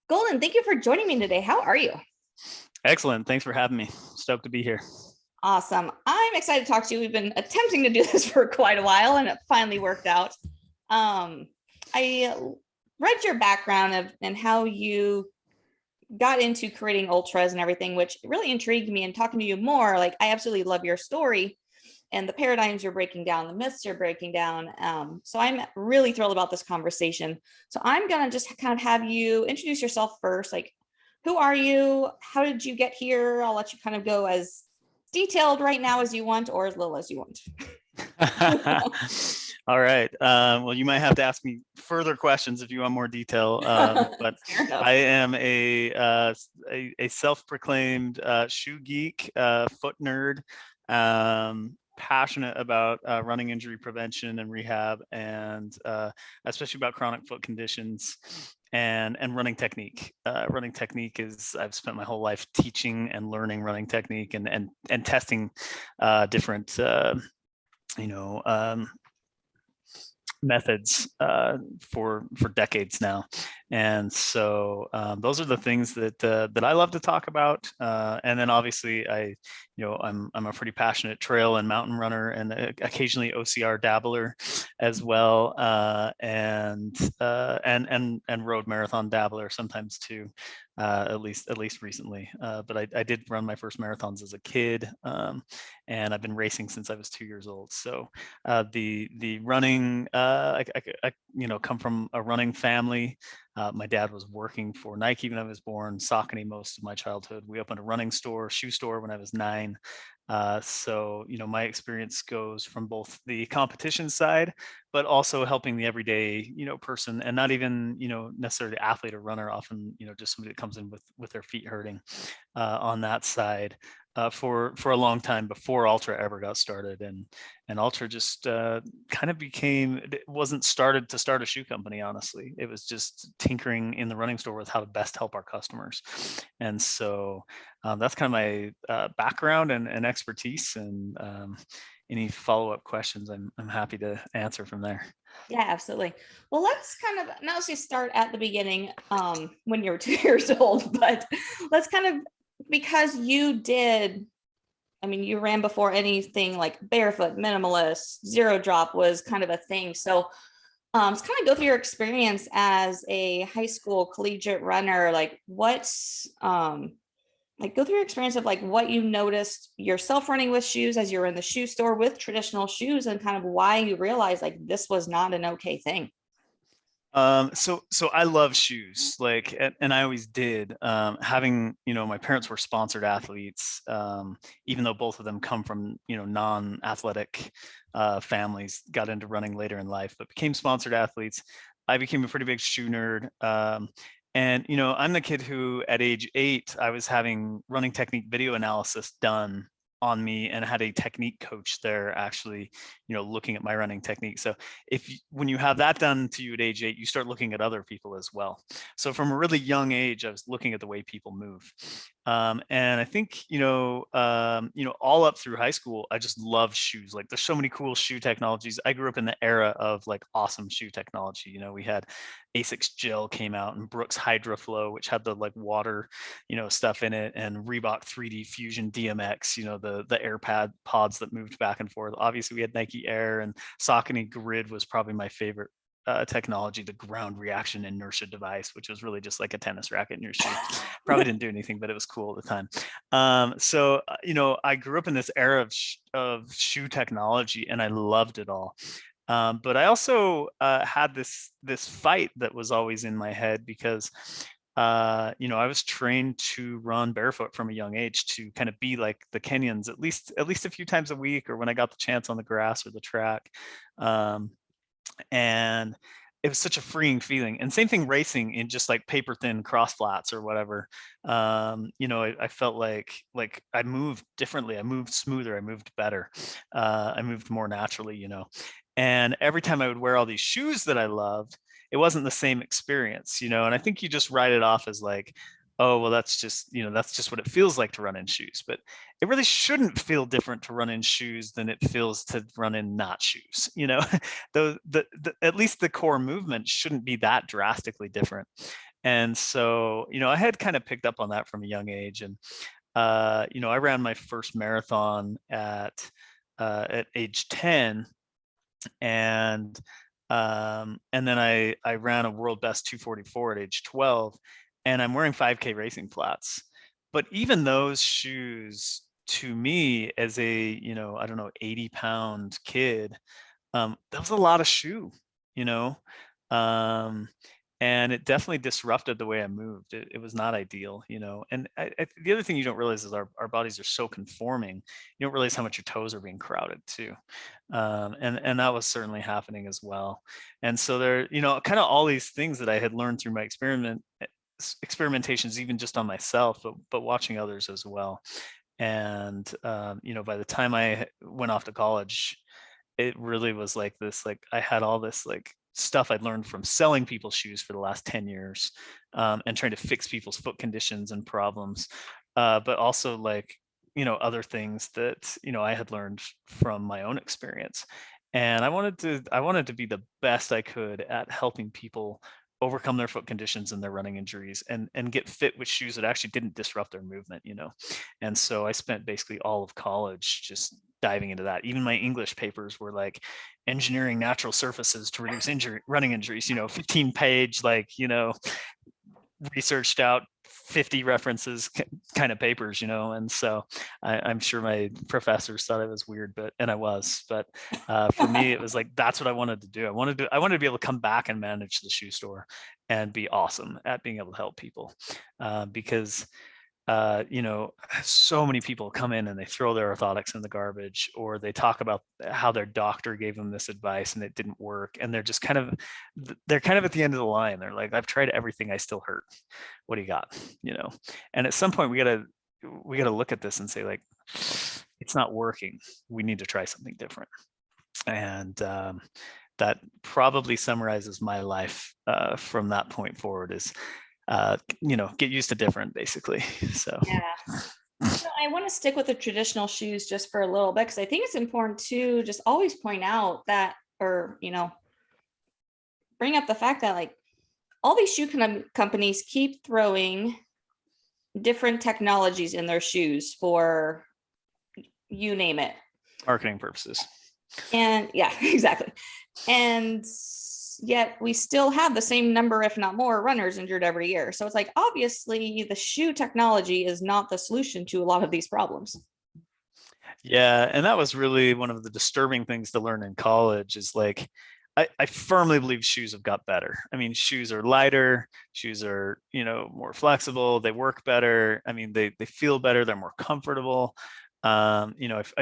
Golden, thank you for joining me today. How are you? Excellent. Thanks for having me. Stoked to be here. Awesome. I'm excited to talk to you. We've been attempting to do this for quite a while and it finally worked out. Um, I read your background and how you got into creating ultras and everything, which really intrigued me. And talking to you more, like I absolutely love your story and the paradigms you're breaking down, the myths you're breaking down. So I'm really thrilled about this conversation. So I'm gonna just kind of have you introduce yourself first. Like, who are you? How did you get here? I'll let you kind of go as detailed right now as you want, or as little as you want. All right. Well, you might have to ask me further questions if you want more detail. But Fair enough. I am a self-proclaimed shoe geek, foot nerd, passionate about running injury prevention and rehab, and especially about chronic foot conditions and running technique. Running technique is I've spent my whole life teaching and learning running technique and testing different you know methods for decades now, and so those are the things that I love to talk about. And then obviously I'm a pretty passionate trail and mountain runner, and occasionally OCR dabbler as well, and road marathon dabbler sometimes too. At least recently, but I did run my first marathons as a kid, and I've been racing since I was 2 years old. So the running, come from a running family. My dad was working for Nike when I was born, Saucony most of my childhood. We opened a running store, shoe store when I was 9. So my experience goes from both the competition side, but also helping the everyday person, and not even necessarily athlete or runner. Often just somebody that comes in with their feet hurting, on that side. For a long time before Ultra ever got started, and Ultra just kind of became. It wasn't started to start a shoe company. Honestly, it was just tinkering in the running store with how to best help our customers, and so that's kind of my background and expertise. And any follow-up questions, I'm happy to answer from there. Yeah, absolutely. Well, let's kind of now let's just start at the beginning, when you were 2 years old, but let's kind of because you did, I mean, you ran before anything like barefoot, minimalist, zero drop was kind of a thing. So let's kind of go through your experience as a high school collegiate runner. Like go through your experience of like what you noticed yourself running with shoes as you were in the shoe store with traditional shoes, and kind of why you realized like this was not an okay thing. So I love shoes, like, and I always did. Having, my parents were sponsored athletes, even though both of them come from, non-athletic families, got into running later in life, but became sponsored athletes. I became a pretty big shoe nerd. And, I'm the kid who at age 8, I was having running technique video analysis done on me, and had a technique coach there actually looking at my running technique. So when you have that done to you at age 8, you start looking at other people as well. So from a really young age, I was looking at the way people move. And I think all up through high school, I just loved shoes. Like, there's so many cool shoe technologies. I grew up in the era of like awesome shoe technology. We had Asics Gel came out, and Brooks HydraFlow, which had the like water stuff in it, and Reebok 3D Fusion DMX, the air pods that moved back and forth. Obviously we had Nike Air, and Saucony Grid was probably my favorite technology, the ground reaction inertia device, which was really just like a tennis racket in your shoe. Probably didn't do anything, but it was cool at the time. So I grew up in this era of shoe technology, and I loved it all. But I also had this fight that was always in my head, because I was trained to run barefoot from a young age, to kind of be like the Kenyans at least a few times a week, or when I got the chance on the grass or the track. And it was such a freeing feeling. And same thing racing in just like paper thin cross flats or whatever. I felt like I moved differently. I moved smoother. I moved better. I moved more naturally. And every time I would wear all these shoes that I loved, it wasn't the same experience. And I think you just write it off as like, oh, well, that's just what it feels like to run in shoes. But it really shouldn't feel different to run in shoes than it feels to run in not shoes. At least the core movement shouldn't be that drastically different. And so, I had kind of picked up on that from a young age. And, I ran my first marathon at age 10. And then I ran a world best 244 at age 12, and I'm wearing 5K racing flats. But even those shoes, to me, as a, I don't know, 80-pound kid, that was a lot of shoe, you know. Um, and it definitely disrupted the way I moved. It was not ideal, And the other thing you don't realize is our bodies are so conforming. You don't realize how much your toes are being crowded too, and that was certainly happening as well. And so there, kind of all these things that I had learned through my experimentations, even just on myself, but watching others as well. And by the time I went off to college, it really was like this, like I had all this like stuff I'd learned from selling people shoes for the last 10 years, and trying to fix people's foot conditions and problems, but also like, other things that, I had learned from my own experience. And I wanted to be the best I could at helping people overcome their foot conditions and their running injuries, and get fit with shoes that actually didn't disrupt their movement. And so I spent basically all of college just diving into that. Even my English papers were like engineering natural surfaces to reduce running injuries, 15 page, like, researched out 50 references kind of papers, and so I'm sure my professors thought I was weird, and I was, but for me, it was like, that's what I wanted to do. I wanted to be able to come back and manage the shoe store and be awesome at being able to help people, because so many people come in and they throw their orthotics in the garbage, or they talk about how their doctor gave them this advice and it didn't work. And they're kind of at the end of the line. They're like, I've tried everything, I still hurt. What do you got? And at some point we gotta look at this and say, like, it's not working. We need to try something different. And that probably summarizes my life from that point forward, is get used to different, basically. So Yeah. So I want to stick with the traditional shoes just for a little bit, because I think it's important to just always point out that, or, bring up the fact that, like, all these shoe companies keep throwing different technologies in their shoes for you name it. Marketing purposes. And yeah, exactly. And yet we still have the same number, if not more, runners injured every year. So it's like, obviously the shoe technology is not the solution to a lot of these problems. Yeah, and that was really one of the disturbing things to learn in college, is like, I firmly believe shoes have got better. I mean, shoes are lighter, shoes are, more flexible, they work better. I mean, they feel better, they're more comfortable. I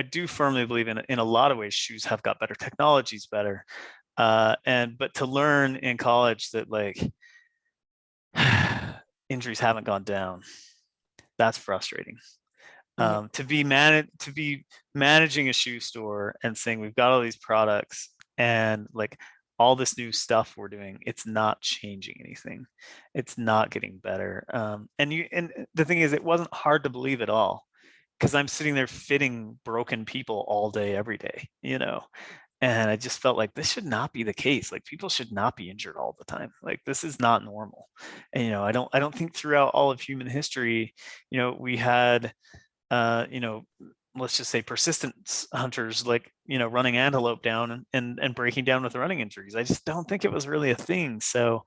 do firmly believe in a lot of ways, shoes have got better, technology's better. But to learn in college that, like, injuries haven't gone down, that's frustrating. To be managing a shoe store and saying, we've got all these products and like all this new stuff we're doing, it's not changing anything, it's not getting better. And the thing is, it wasn't hard to believe at all, because I'm sitting there fitting broken people all day every day, and I just felt like this should not be the case. Like, people should not be injured all the time. Like, this is not normal. And I don't think throughout all of human history, we had let's just say persistence hunters, like, running antelope down and breaking down with running injuries. I just don't think it was really a thing. So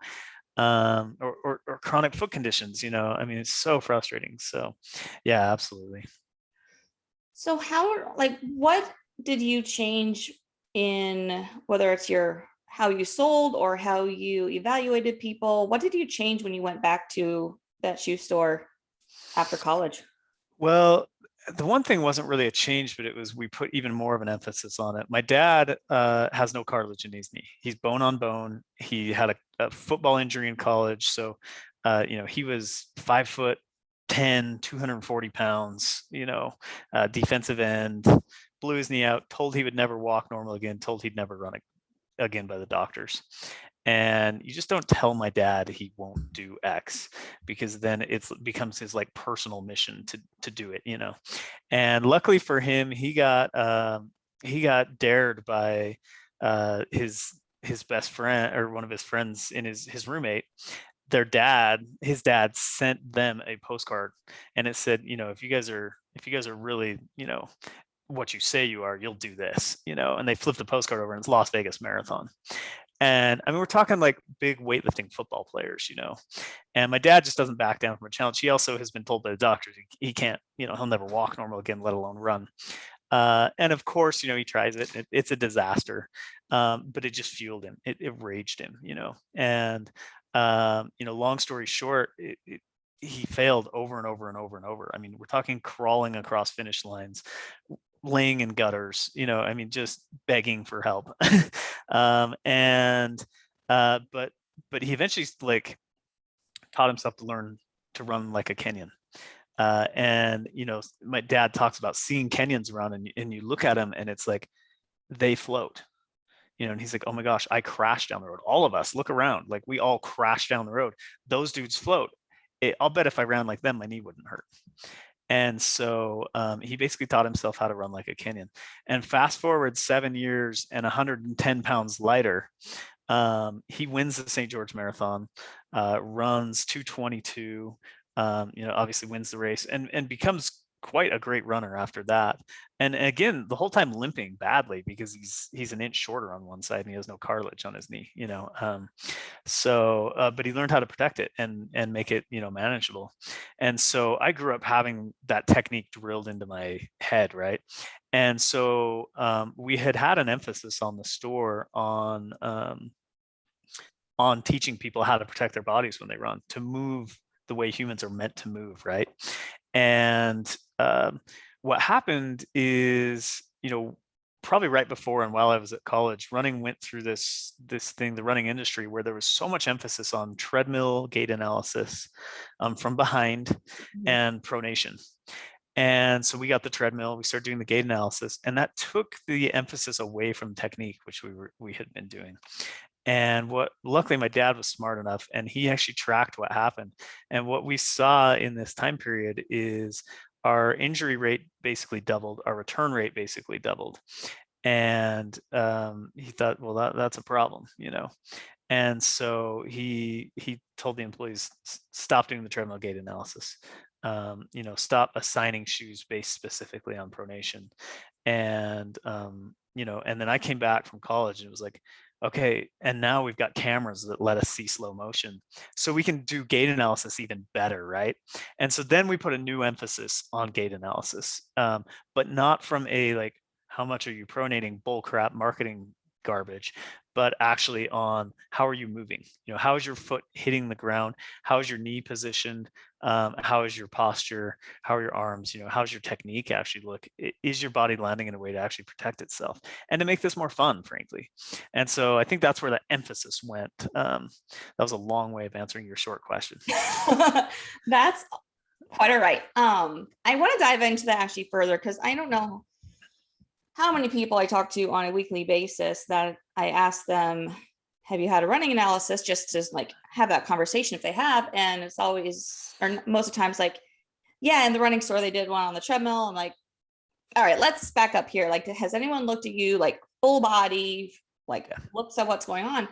or chronic foot conditions, I mean, it's so frustrating. So yeah, absolutely. So what did you change in, whether it's how you sold or how you evaluated people? What did you change when you went back to that shoe store after college? Well, the one thing wasn't really a change, but it was, we put even more of an emphasis on it. My dad has no cartilage in his knee. He's bone on bone. He had a football injury in college. So, he was 5'10", 240 pounds, defensive end, blew his knee out, told he would never walk normal again, told he'd never run again by the doctors. And you just don't tell my dad he won't do X, because then it becomes his like personal mission to do it, And luckily for him, he got dared by his best friend, or one of his friends, in his roommate. his dad sent them a postcard, and it said, if you guys are really, what you say you are, you'll do this, and they flipped the postcard over and it's Las Vegas Marathon. And I mean, we're talking like big weightlifting football players, and my dad just doesn't back down from a challenge. He also has been told by the doctors he can't, he'll never walk normal again, let alone run. And of course, he tries it. It's a disaster, but it just fueled him. It raged him, and long story short, he failed over and over and over and over. I mean, we're talking crawling across finish lines, laying in gutters, I mean, just begging for help. And but he eventually like taught himself to learn to run like a Kenyan. And my dad talks about seeing Kenyans around, and you look at them and it's like they float. And he's like, oh my gosh, I crashed down the road. All of us look around, like we all crashed down the road. Those dudes float. I'll bet if I ran like them, my knee wouldn't hurt. And so he basically taught himself how to run like a Kenyan. And fast forward 7 years and 110 pounds lighter, he wins the St. George Marathon, runs 2:22, obviously wins the race and becomes quite a great runner after that. And again, the whole time limping badly because he's an inch shorter on one side and he has no cartilage on his knee, but he learned how to protect it and make it, manageable. And so I grew up having that technique drilled into my head, right? And so we had an emphasis on the store on teaching people how to protect their bodies when they run, to move the way humans are meant to move, right? And what happened is, probably right before and while I was at college, running went through this thing, the running industry, where there was so much emphasis on treadmill gait analysis from behind and pronation. And so we got the treadmill, we started doing the gait analysis, and that took the emphasis away from technique, which we had been doing. And luckily my dad was smart enough and he actually tracked what happened. And what we saw in this time period is our injury rate basically doubled, our return rate basically doubled. And he thought, well, that's a problem, And so he told the employees, stop doing the treadmill gait analysis. Stop assigning shoes based specifically on pronation. And and then I came back from college and it was like, okay, and now we've got cameras that let us see slow motion, so we can do gait analysis even better, right? And so then we put a new emphasis on gait analysis, but not from a like, how much are you pronating bullcrap marketing garbage, but actually on how are you moving? How is your foot hitting the ground? How is your knee positioned? How is your posture? How are your arms? How's your technique actually look? Is your body landing in a way to actually protect itself and to make this more fun, frankly? And so I think that's where the emphasis went. That was a long way of answering your short question. That's quite all right. I want to dive into that actually further, because I don't know how many people I talk to on a weekly basis that I ask them, have you had a running analysis, just to like have that conversation if they have. And it's always, or most of the times, like, yeah, in the running store, they did one on the treadmill. I'm like, all right, let's back up here. Like, has anyone looked at you like full body, like looks at what's going on?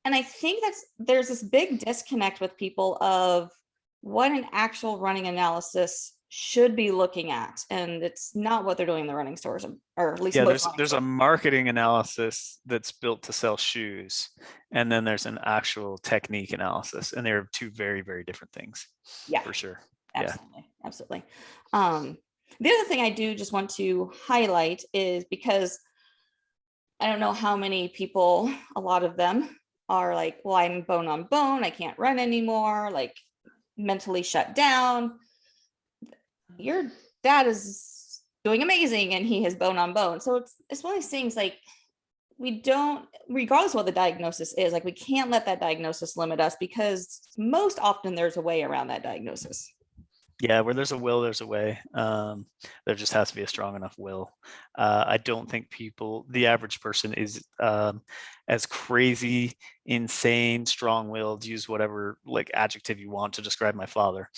And I think there's this big disconnect with people of what an actual running analysis should be looking at, and it's not what they're doing in the running stores, or at least there's a marketing analysis that's built to sell shoes, and then there's an actual technique analysis, and they're two very, very different things. Yeah, for sure. Absolutely. The other thing I do just want to highlight is, because I don't know how many people, a lot of them are like, well, I'm bone on bone, I can't run anymore, like mentally shut down. Your dad is doing amazing and he has bone on bone. So it's one of these things, like, we don't, regardless of what the diagnosis is, like, we can't let that diagnosis limit us, because most often there's a way around that diagnosis. Yeah, where there's a will, there's a way. There just has to be a strong enough will. I don't think the average person is as crazy, insane, strong-willed, use whatever like adjective you want to describe my father.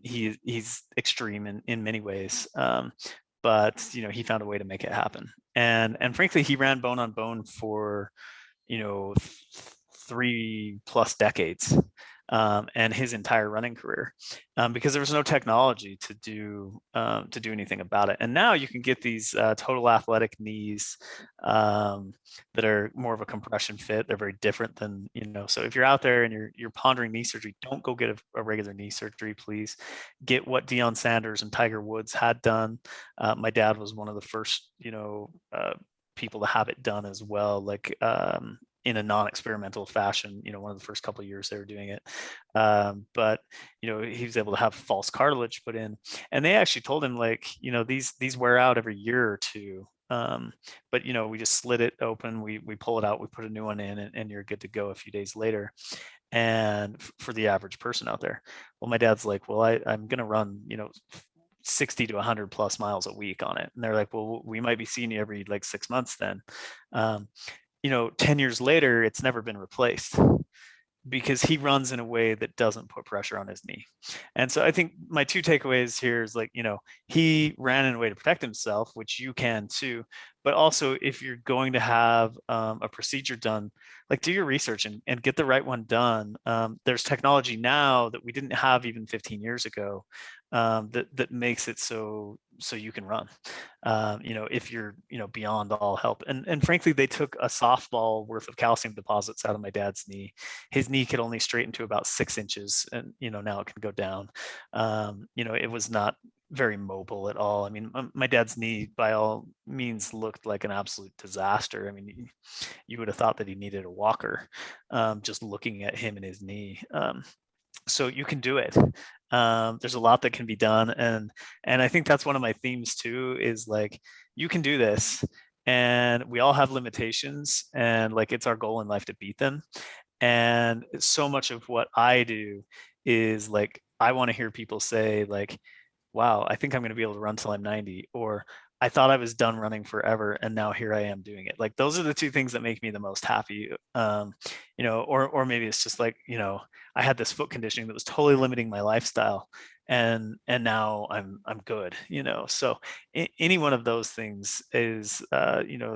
He's extreme in many ways, but he found a way to make it happen. And frankly, he ran bone on bone for 3+ decades. and his entire running career, because there was no technology to do anything about it. And now you can get these total athletic knees, that are more of a compression fit. They're very different than, so if you're out there and you're pondering knee surgery, don't go get a regular knee surgery, please. Get what Deion Sanders and Tiger Woods had done. My dad was one of the first, people to have it done as well, like, in a non-experimental fashion, one of the first couple of years they were doing it. But, he was able to have false cartilage put in, and they actually told him, like, these wear out every year or two. But we just slit it open, we pull it out, we put a new one in, and you're good to go a few days later. And for the average person out there, well, my dad's like, well, I'm going to run, 60 to 100 plus miles a week on it. And they're like, well, we might be seeing you every like 6 months then. um, 10 years later, it's never been replaced, because he runs in a way that doesn't put pressure on his knee. And so I think my two takeaways here is, like, he ran in a way to protect himself, which you can too. But also, if you're going to have a procedure done, like, do your research and get the right one done. There's technology now that we didn't have even 15 years ago, that makes it so you can run, if you're, beyond all help. And frankly, they took a softball worth of calcium deposits out of my dad's knee. His knee could only straighten to about 6 inches, and, now it can go down. It was not very mobile at all. I mean, my dad's knee, by all means, looked like an absolute disaster. I mean, you would have thought that he needed a walker, just looking at him and his knee. So you can do it. There's a lot that can be done, and I think that's one of my themes too, is like, you can do this, and we all have limitations, and, like, it's our goal in life to beat them. And so much of what I do is, like, I want to hear people say, like, wow, I think I'm going to be able to run till I'm 90, or I thought I was done running forever, and now here I am doing it. Like, those are the two things that make me the most happy. Or maybe it's just like, I had this foot conditioning that was totally limiting my lifestyle, and now I'm good. So any one of those things is,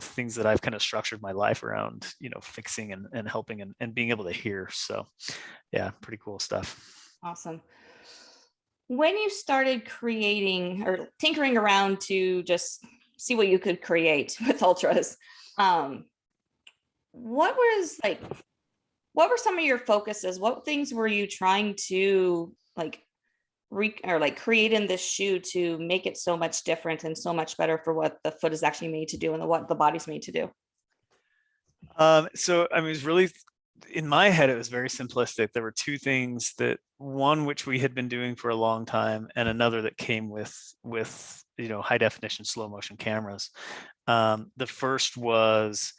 things that I've kind of structured my life around, fixing and helping, and being able to hear. So yeah, pretty cool stuff. Awesome. When you started creating or tinkering around to just see what you could create with ultras, um, what was like, what were some of your focuses? What things were you trying to like create in this shoe to make it so much different and so much better for what the foot is actually made to do and what the body's made to do? So I mean, it was really, in my head, it was very simplistic. There were two things, that one which we had been doing for a long time, and another that came with high definition slow motion cameras. The first was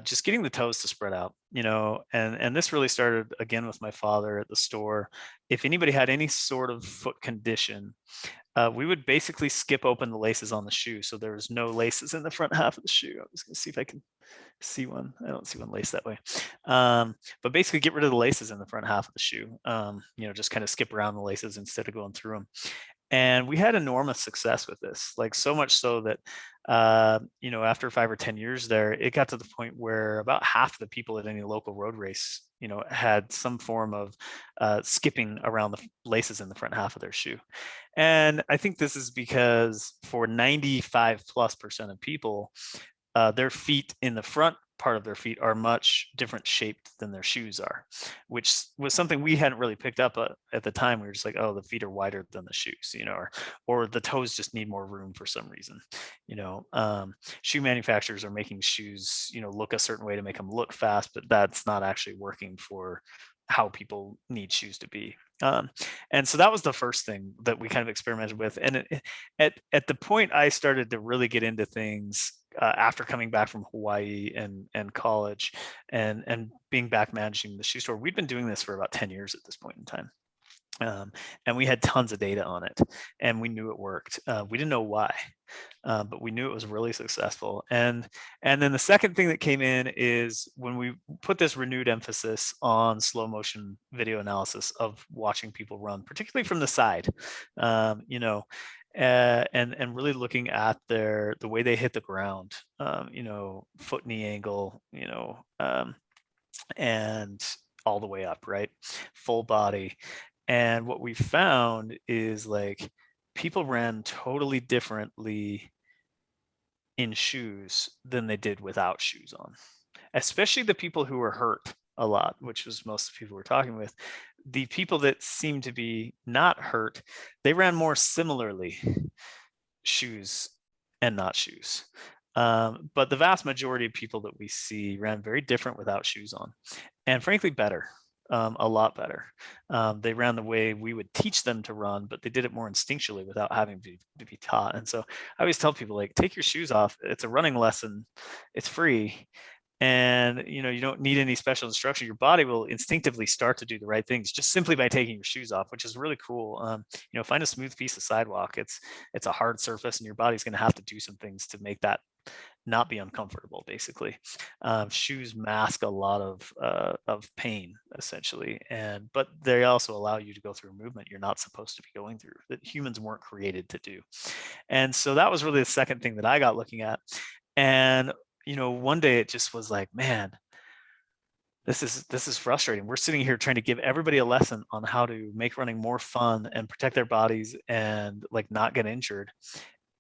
just getting the toes to spread out, and this really started again with my father at the store. If anybody had any sort of foot condition, we would basically skip open the laces on the shoe, so there was no laces in the front half of the shoe. I was going to see if I can see one. I don't see one lace that way. But basically get rid of the laces in the front half of the shoe. Just kind of skip around the laces instead of going through them. And we had enormous success with this, like, so much so that, after 5 or 10 years there, it got to the point where about half the people at any local road race, had some form of skipping around the laces in the front half of their shoe. And I think this is because for 95+% of people, their feet, in the front part of their feet, are much different shaped than their shoes are, which was something we hadn't really picked up at the time. We were just like, oh, the feet are wider than the shoes, or the toes just need more room for some reason. Shoe manufacturers are making shoes, look a certain way to make them look fast, but that's not actually working for how people need shoes to be. And so that was the first thing that we kind of experimented with. And at the point I started to really get into things, after coming back from Hawaii and college, and being back managing the shoe store. We'd been doing this for about 10 years at this point in time. And we had tons of data on it, and we knew it worked. We didn't know why, but we knew it was really successful. And then the second thing that came in is when we put this renewed emphasis on slow motion video analysis of watching people run, particularly from the side, and really looking at the way they hit the ground, foot knee angle, and all the way up, right? Full body. And what we found is like people ran totally differently in shoes than they did without shoes on, especially the people who were hurt a lot, which was most of the people we're talking with. The people that seemed to be not hurt, they ran more similarly, shoes and not shoes. But the vast majority of people that we see ran very different without shoes on, and frankly, better. A lot better. They ran the way we would teach them to run, but they did it more instinctually without having to be taught. And so I always tell people, like, take your shoes off. It's a running lesson. It's free. And you don't need any special instruction. Your body will instinctively start to do the right things just simply by taking your shoes off, which is really cool. Find a smooth piece of sidewalk. It's a hard surface, and your body's going to have to do some things to make that not be uncomfortable. Basically, shoes mask a lot of pain, essentially, but they also allow you to go through a movement you're not supposed to be going through, that humans weren't created to do. And so that was really the second thing that I got looking at. And one day it just was like, man, this is frustrating. We're sitting here trying to give everybody a lesson on how to make running more fun and protect their bodies and like not get injured.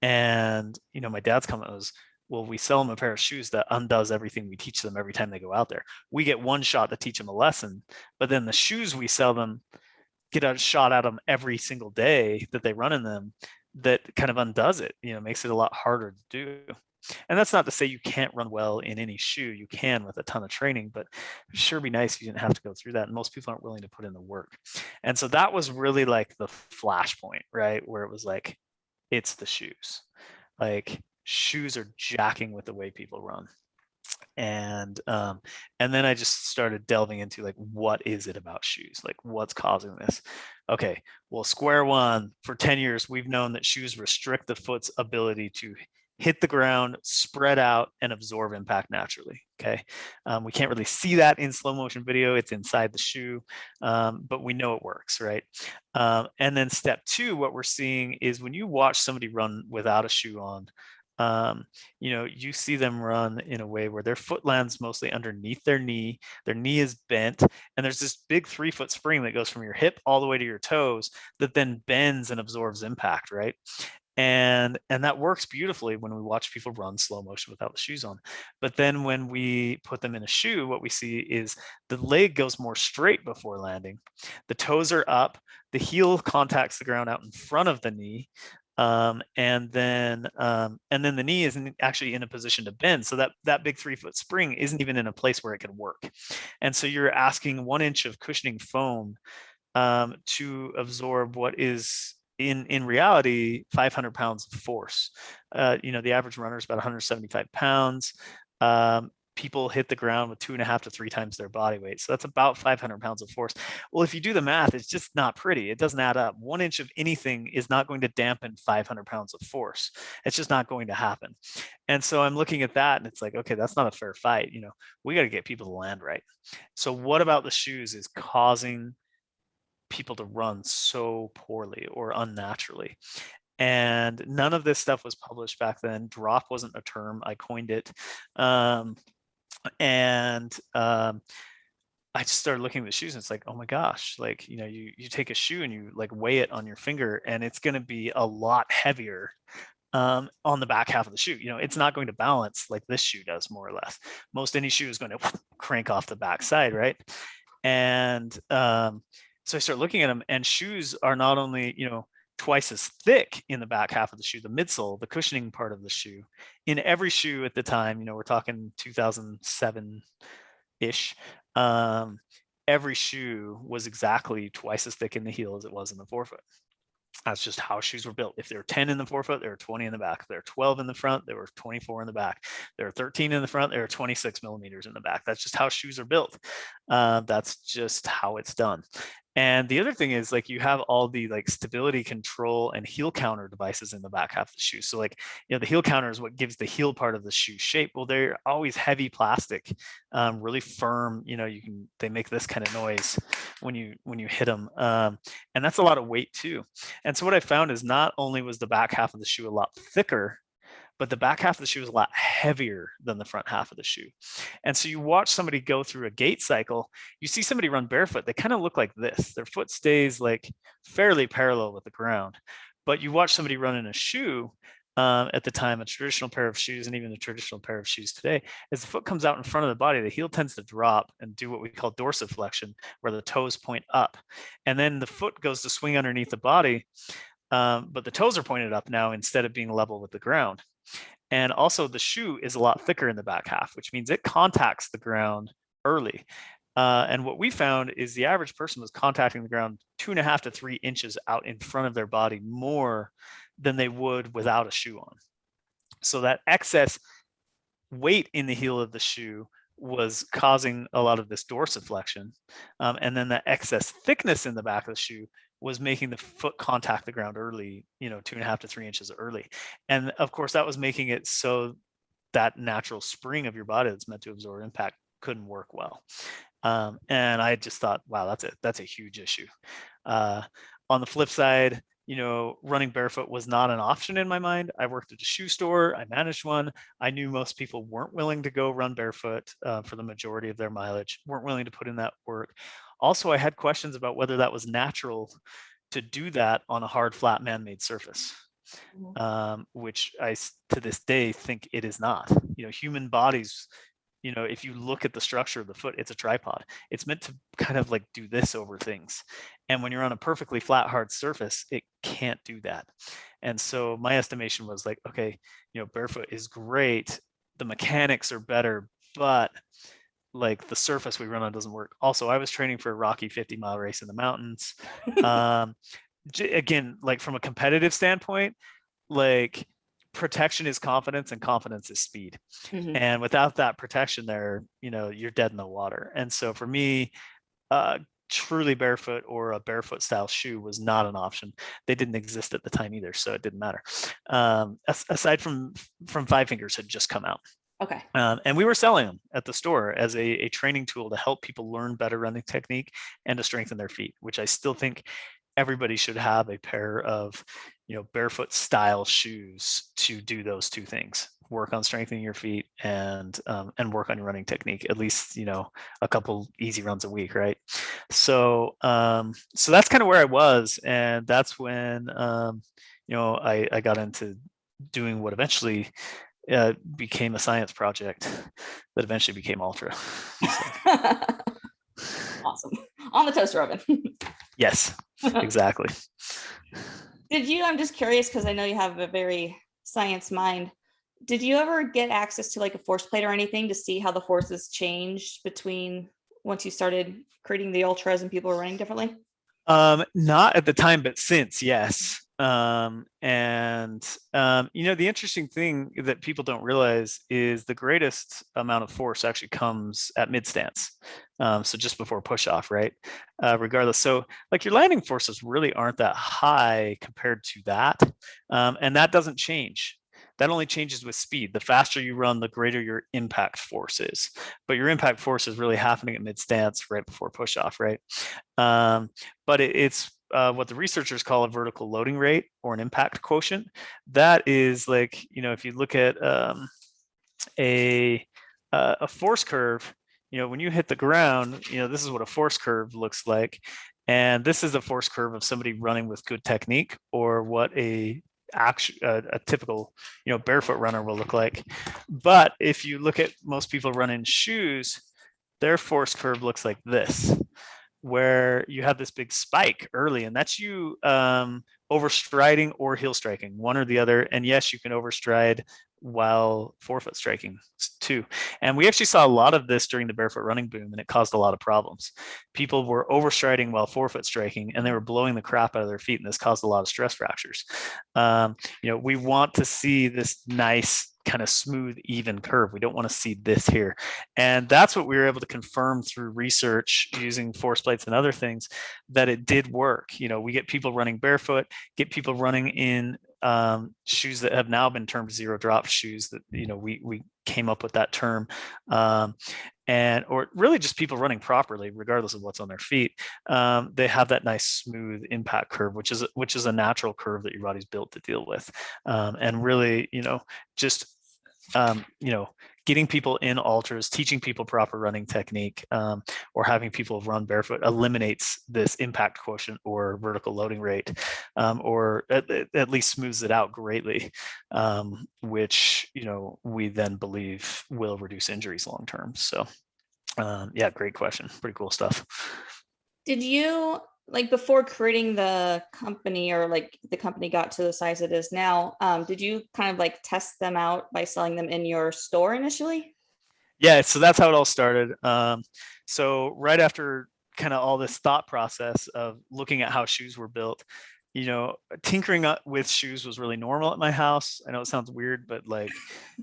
And my dad's comment was, well, we sell them a pair of shoes that undoes everything we teach them every time they go out there. We get one shot to teach them a lesson, but then the shoes we sell them get a shot at them every single day that they run in them, that kind of undoes it, makes it a lot harder to do. And that's not to say you can't run well in any shoe. You can with a ton of training, but it'd sure be nice if you didn't have to go through that. And most people aren't willing to put in the work. And so that was really like the flashpoint, right? Where it was like, it's the shoes. Like, shoes are jacking with the way people run. And then I just started delving into, like, what is it about shoes? Like, what's causing this? Okay, well, square one, for 10 years, we've known that shoes restrict the foot's ability to hit the ground, spread out, and absorb impact naturally. Okay, we can't really see that in slow motion video. It's inside the shoe, but we know it works, right? And then step two, what we're seeing is when you watch somebody run without a shoe on, you see them run in a way where their foot lands mostly underneath their knee is bent, and there's this big 3-foot spring that goes from your hip all the way to your toes that then bends and absorbs impact, right? And that works beautifully when we watch people run slow motion without the shoes on. But then when we put them in a shoe, what we see is the leg goes more straight before landing. The toes are up, the heel contacts the ground out in front of the knee, and then the knee isn't actually in a position to bend, so that big 3-foot spring isn't even in a place where it could work. And so you're asking 1 inch of cushioning foam to absorb what is in reality 500 pounds of force. The average runner is about 175 pounds. People hit the ground with 2.5 to 3 times their body weight. So that's about 500 pounds of force. Well, if you do the math, it's just not pretty. It doesn't add up. 1 inch of anything is not going to dampen 500 pounds of force. It's just not going to happen. And so I'm looking at that and it's like, okay, that's not a fair fight. We got to get people to land right. So what about the shoes is causing people to run so poorly or unnaturally? And none of this stuff was published back then. Drop wasn't a term. I coined it. I just started looking at the shoes and it's like, oh my gosh, like, you take a shoe and you like weigh it on your finger and it's going to be a lot heavier on the back half of the shoe. It's not going to balance like this shoe does, more or less. Most any shoe is going to crank off the back side, right? And so I start looking at them, and shoes are not only, twice as thick in the back half of the shoe, the midsole, the cushioning part of the shoe. In every shoe at the time, we're talking 2007-ish, every shoe was exactly twice as thick in the heel as it was in the forefoot. That's just how shoes were built. If there were 10 in the forefoot, there were 20 in the back. If there were 12 in the front, there were 24 in the back. There were 13 in the front, there were 26 millimeters in the back. That's just how shoes are built. That's just how it's done. And the other thing is, like, you have all the like stability control and heel counter devices in the back half of the shoe. So like, the heel counter is what gives the heel part of the shoe shape. Well, they're always heavy plastic, really firm. They make this kind of noise when you hit them, and that's a lot of weight too. And so what I found is not only was the back half of the shoe a lot thicker, but the back half of the shoe is a lot heavier than the front half of the shoe. And so you watch somebody go through a gait cycle, you see somebody run barefoot, they kind of look like this. Their foot stays like fairly parallel with the ground. But you watch somebody run in a shoe, at the time, a traditional pair of shoes, and even a traditional pair of shoes today, as the foot comes out in front of the body, the heel tends to drop and do what we call dorsiflexion, where the toes point up. And then the foot goes to swing underneath the body, but the toes are pointed up now instead of being level with the ground. And also the shoe is a lot thicker in the back half, which means it contacts the ground early. And what we found is the average person was contacting the ground 2.5 to 3 inches out in front of their body more than they would without a shoe on. So that excess weight in the heel of the shoe was causing a lot of this dorsiflexion. And then the excess thickness in the back of the shoe was making the foot contact the ground early, 2.5 to 3 inches early. And of course, that was making it so that natural spring of your body that's meant to absorb impact couldn't work well. And I just thought, wow, that's a huge issue. On the flip side, running barefoot was not an option in my mind. I worked at a shoe store. I managed one. I knew most people weren't willing to go run barefoot for the majority of their mileage, weren't willing to put in that work. Also, I had questions about whether that was natural to do that on a hard, flat, man-made surface, which I, to this day, think it is not. Human bodies, if you look at the structure of the foot, it's a tripod. It's meant to kind of like do this over things. And when you're on a perfectly flat, hard surface, it can't do that. And so my estimation was like, okay, barefoot is great. The mechanics are better, but like the surface we run on doesn't work. Also, I was training for a Rocky 50-mile race in the mountains. Again, like from a competitive standpoint, like protection is confidence and confidence is speed. Mm-hmm. And without that protection there, you're dead in the water. And so for me, truly barefoot or a barefoot style shoe was not an option. They didn't exist at the time either, so it didn't matter. Aside from Five Fingers had just come out. Okay. And we were selling them at the store as a training tool to help people learn better running technique and to strengthen their feet, which I still think everybody should have a pair of barefoot style shoes to do those two things: work on strengthening your feet and work on your running technique, at least a couple easy runs a week, right? So so that's kind of where I was, and that's when I got into doing what eventually became a science project that eventually became Ultra. Awesome. On the toaster oven. Yes, exactly. I'm just curious because I know you have a very science mind. Did you ever get access to like a force plate or anything to see how the forces changed between once you started creating the ultras and people were running differently? Not at the time, but since, yes. The interesting thing that people don't realize is the greatest amount of force actually comes at mid stance. So just before push off, right? Regardless. So like your landing forces really aren't that high compared to that. And that doesn't change. That only changes with speed. The faster you run, the greater your impact force is. But your impact force is really happening at mid stance right before push off, right? But it's what the researchers call a vertical loading rate or an impact quotient. That is like, if you look at a force curve, when you hit the ground, this is what a force curve looks like. And this is a force curve of somebody running with good technique, or what a typical barefoot runner will look like. But if you look at most people run in shoes, their force curve looks like this, where you have this big spike early, and that's you overstriding or heel striking, one or the other. And yes, you can overstride while forefoot striking too. And we actually saw a lot of this during the barefoot running boom, and it caused a lot of problems. People were overstriding while forefoot striking, and they were blowing the crap out of their feet, and this caused a lot of stress fractures. We want to see this nice kind of smooth, even curve. We don't want to see this here. And that's what we were able to confirm through research using force plates and other things, that it did work. We get people running barefoot, get people running in shoes that have now been termed zero drop shoes that, we came up with that term. Um, and or really just people running properly regardless of what's on their feet. They have that nice smooth impact curve, which is a natural curve that your body's built to deal with. And really, just getting people in ultras, teaching people proper running technique, or having people run barefoot eliminates this impact quotient or vertical loading rate, or at least smooths it out greatly, which we then believe will reduce injuries long term. So yeah, great question. Pretty cool stuff. Did you, like, before creating the company, or like the company got to the size it is now, did you kind of like test them out by selling them in your store initially? Yeah, so that's how it all started. So right after kind of all this thought process of looking at how shoes were built, tinkering with shoes was really normal at my house. I know it sounds weird, but like,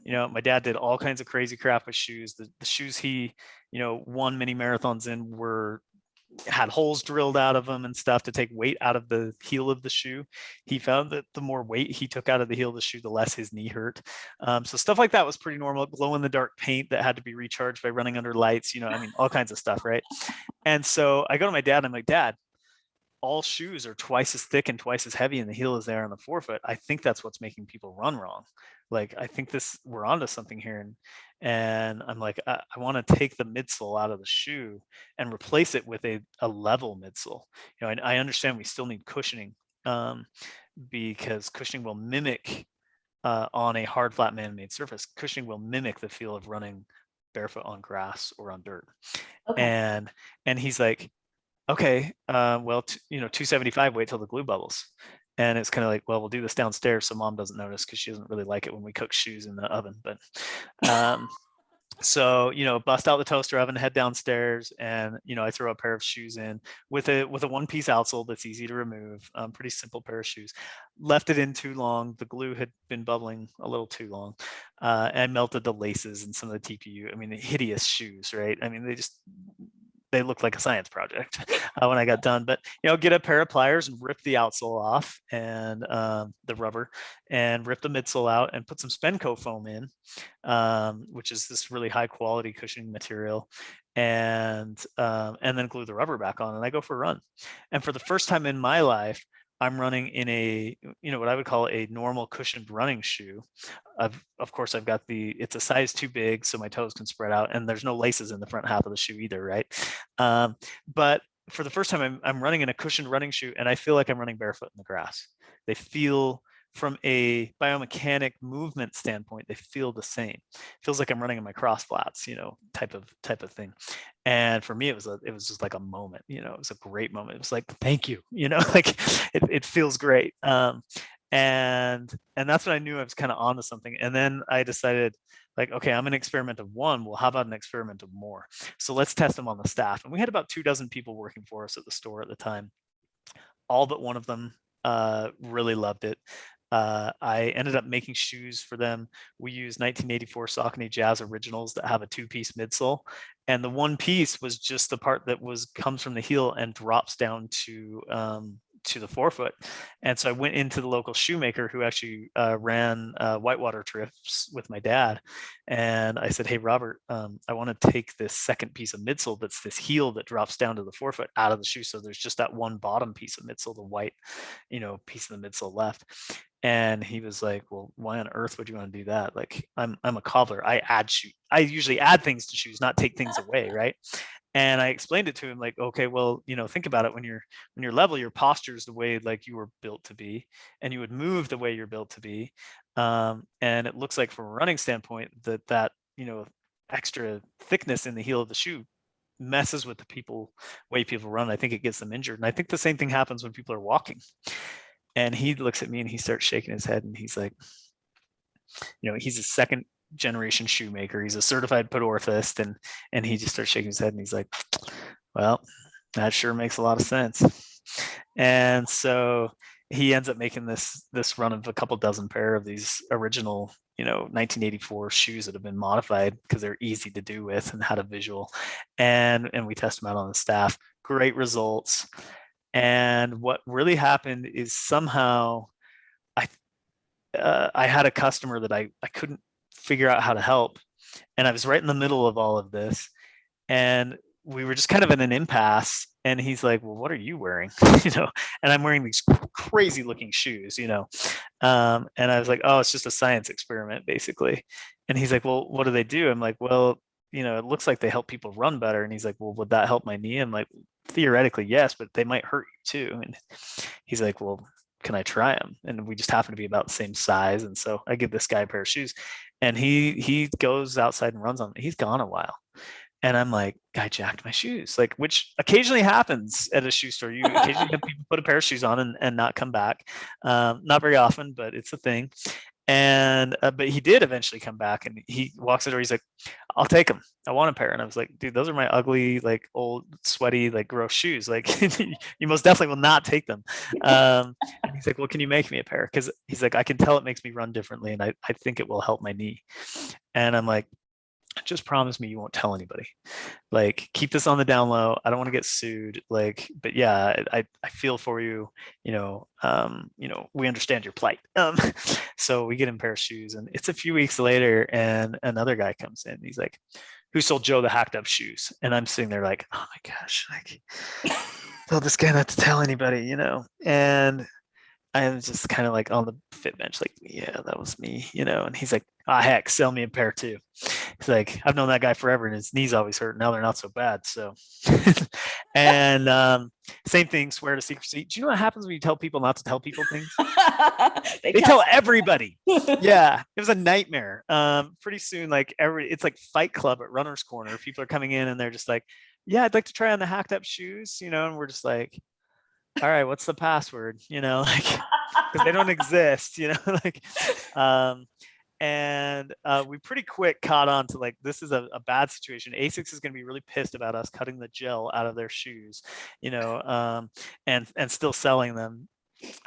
my dad did all kinds of crazy crap with shoes. The shoes he, won many marathons in had holes drilled out of them and stuff to take weight out of the heel of the shoe. He found that the more weight he took out of the heel of the shoe, the less his knee hurt. So stuff like that was pretty normal. Glow in the dark paint that had to be recharged by running under lights, all kinds of stuff, right? And so I go to my dad and I'm like, Dad, all shoes are twice as thick and twice as heavy, and the heel is there on the forefoot. I think that's what's making people run wrong. Like, I think we're onto something here. And I'm like, I want to take the midsole out of the shoe and replace it with a level midsole. I understand we still need cushioning, because cushioning will mimic, on a hard, flat, man-made surface, cushioning will mimic the feel of running barefoot on grass or on dirt. Okay. And he's like, okay, well, 275, wait till the glue bubbles. And it's kind of like, well, we'll do this downstairs so mom doesn't notice, because she doesn't really like it when we cook shoes in the oven. But so, bust out the toaster oven, head downstairs, and I throw a pair of shoes in with a one-piece outsole that's easy to remove. Pretty simple pair of shoes. Left it in too long. The glue had been bubbling a little too long, and melted the laces and some of the TPU. I mean, the hideous shoes, right? I mean, they looked like a science project when I got done. But get a pair of pliers and rip the outsole off, and the rubber, and rip the midsole out, and put some Spenco foam in, which is this really high quality cushioning material, and then glue the rubber back on, and I go for a run. And for the first time in my life, I'm running in a, what I would call a normal cushioned running shoe. Of course, it's a size too big, so my toes can spread out, and there's no laces in the front half of the shoe either, right? But for the first time, I'm running in a cushioned running shoe, and I feel like I'm running barefoot in the grass. They feel, from a biomechanic movement standpoint, they feel the same. It feels like I'm running in my cross flats, type of thing. And for me, it was just like a moment. It was a great moment. It was like, thank you, like it feels great. And that's when I knew I was kind of onto something. And then I decided, like, okay, I'm an experiment of one. Well, how about an experiment of more? So let's test them on the staff. And we had about 24 people working for us at the store at the time. All but one of them really loved it. I ended up making shoes for them. We used 1984 Saucony Jazz Originals that have a two-piece midsole, and the one piece was just the part that comes from the heel and drops down to the forefoot. And so I went into the local shoemaker who actually ran whitewater trips with my dad. And I said, hey, Robert, I want to take this second piece of midsole that's this heel that drops down to the forefoot out of the shoe. So there's just that one bottom piece of midsole, the white, piece of the midsole left. And he was like, well, why on earth would you want to do that? Like, I'm a cobbler. I usually add things to shoes, not take things away, right? And I explained it to him, like, okay, well, think about it. When you're level, your posture is the way like you were built to be, and you would move the way you're built to be. And it looks like from a running standpoint that extra thickness in the heel of the shoe messes with the way people run. I think it gets them injured. And I think the same thing happens when people are walking. And he looks at me and he starts shaking his head, and he's like, he's a second generation shoemaker. He's a certified podorthist, and he just starts shaking his head, and he's like, well, that sure makes a lot of sense. And so he ends up making this run of a couple dozen pair of these original 1984 shoes that have been modified because they're easy to do with and had a visual, and we test them out on the staff. Great results. And what really happened is, somehow I I had a customer that I couldn't figure out how to help, and I was right in the middle of all of this, and we were just kind of in an impasse. And he's like, "Well, what are you wearing?" you know, and I'm wearing these crazy looking shoes, and I was like, "Oh, it's just a science experiment, basically." And he's like, "Well, what do they do?" I'm like, "Well, it looks like they help people run better." And he's like, "Well, would that help my knee?" I'm like, "Theoretically, yes, but they might hurt you too." And he's like, "Well, can I try them?" And we just happen to be about the same size. And so I give this guy a pair of shoes, and he goes outside and runs on them. He's gone a while. And I'm like, "Guy jacked my shoes," like, which occasionally happens at a shoe store. You occasionally have people put a pair of shoes on and not come back. Not very often, but it's a thing. And but he did eventually come back, and he walks the door. He's like, "I'll take them. I want a pair." And I was like, "Dude, those are my ugly, like old, sweaty, like gross shoes. Like you most definitely will not take them." And he's like, "Well, can you make me a pair?" Because he's like, "I can tell it makes me run differently, and I think it will help my knee." And I'm like, "Just promise me you won't tell anybody. Like, keep this on the down low. I don't want to get sued. Like, but yeah, I feel for you. We understand your plight." So we get him a pair of shoes, and it's a few weeks later, and another guy comes in. He's like, "Who sold Joe the hacked up shoes?" And I'm sitting there like, "Oh my gosh, like, tell this guy not to tell anybody. And I was just kind of like on the fit bench, like, "Yeah, that was me. And he's like, "Ah, heck, sell me a pair too." He's like, "I've known that guy forever, and his knees always hurt. Now they're not so bad." So, and same thing, swear to secrecy. Do you know what happens when you tell people not to tell people things? They They tell tell everybody. Yeah, it was a nightmare. Pretty soon, like it's like Fight Club at Runner's Corner. People are coming in and they're just like, "Yeah, I'd like to try on the hacked up shoes. And we're just like, "All right, what's the password?" Like, because they don't exist. Like, um, and we pretty quick caught on to, like, this is a bad situation. Asics is going to be really pissed about us cutting the gel out of their shoes, and still selling them.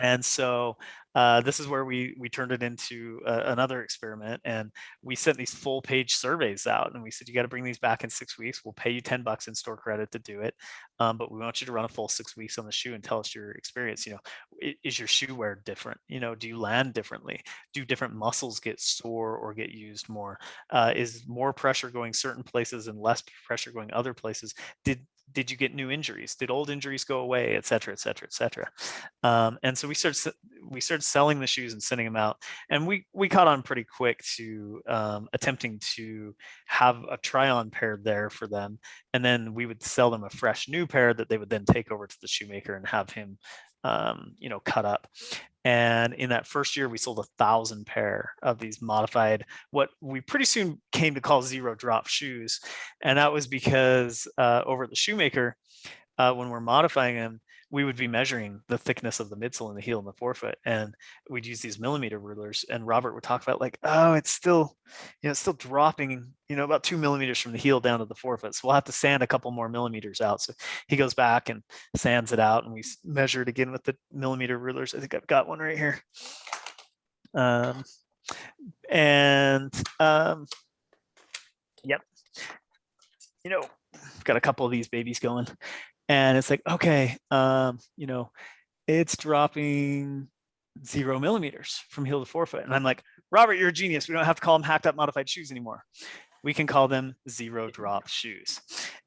And so this is where we turned it into another experiment, and we sent these full page surveys out, and we said, "You got to bring these back in 6 weeks. We'll pay you $10 in store credit to do it, but we want you to run a full 6 weeks on the shoe and tell us your experience. Is your shoe wear different? Do you land differently? Do different muscles get sore or get used more? Is more pressure going certain places and less pressure going other places? Did you get new injuries? Did old injuries go away, et cetera, et cetera, et cetera?" And so we started selling the shoes and sending them out, and we caught on pretty quick to attempting to have a try-on pair there for them, and then we would sell them a fresh new pair that they would then take over to the shoemaker and have him cut up. And in that first year, we sold 1,000 pair of these modified, what we pretty soon came to call zero drop shoes. And that was because over at the shoemaker, when we're modifying them, we would be measuring the thickness of the midsole and the heel and the forefoot, and we'd use these millimeter rulers. And Robert would talk about, like, "Oh, it's still dropping, about 2 millimeters from the heel down to the forefoot. So we'll have to sand a couple more millimeters out." So he goes back and sands it out, and we measure it again with the millimeter rulers. I think I've got one right here. Um, and yep, got a couple of these babies going. And it's like, okay, it's dropping 0 millimeters from heel to forefoot. And I'm like, "Robert, you're a genius. We don't have to call them hacked up modified shoes anymore. We can call them zero drop shoes."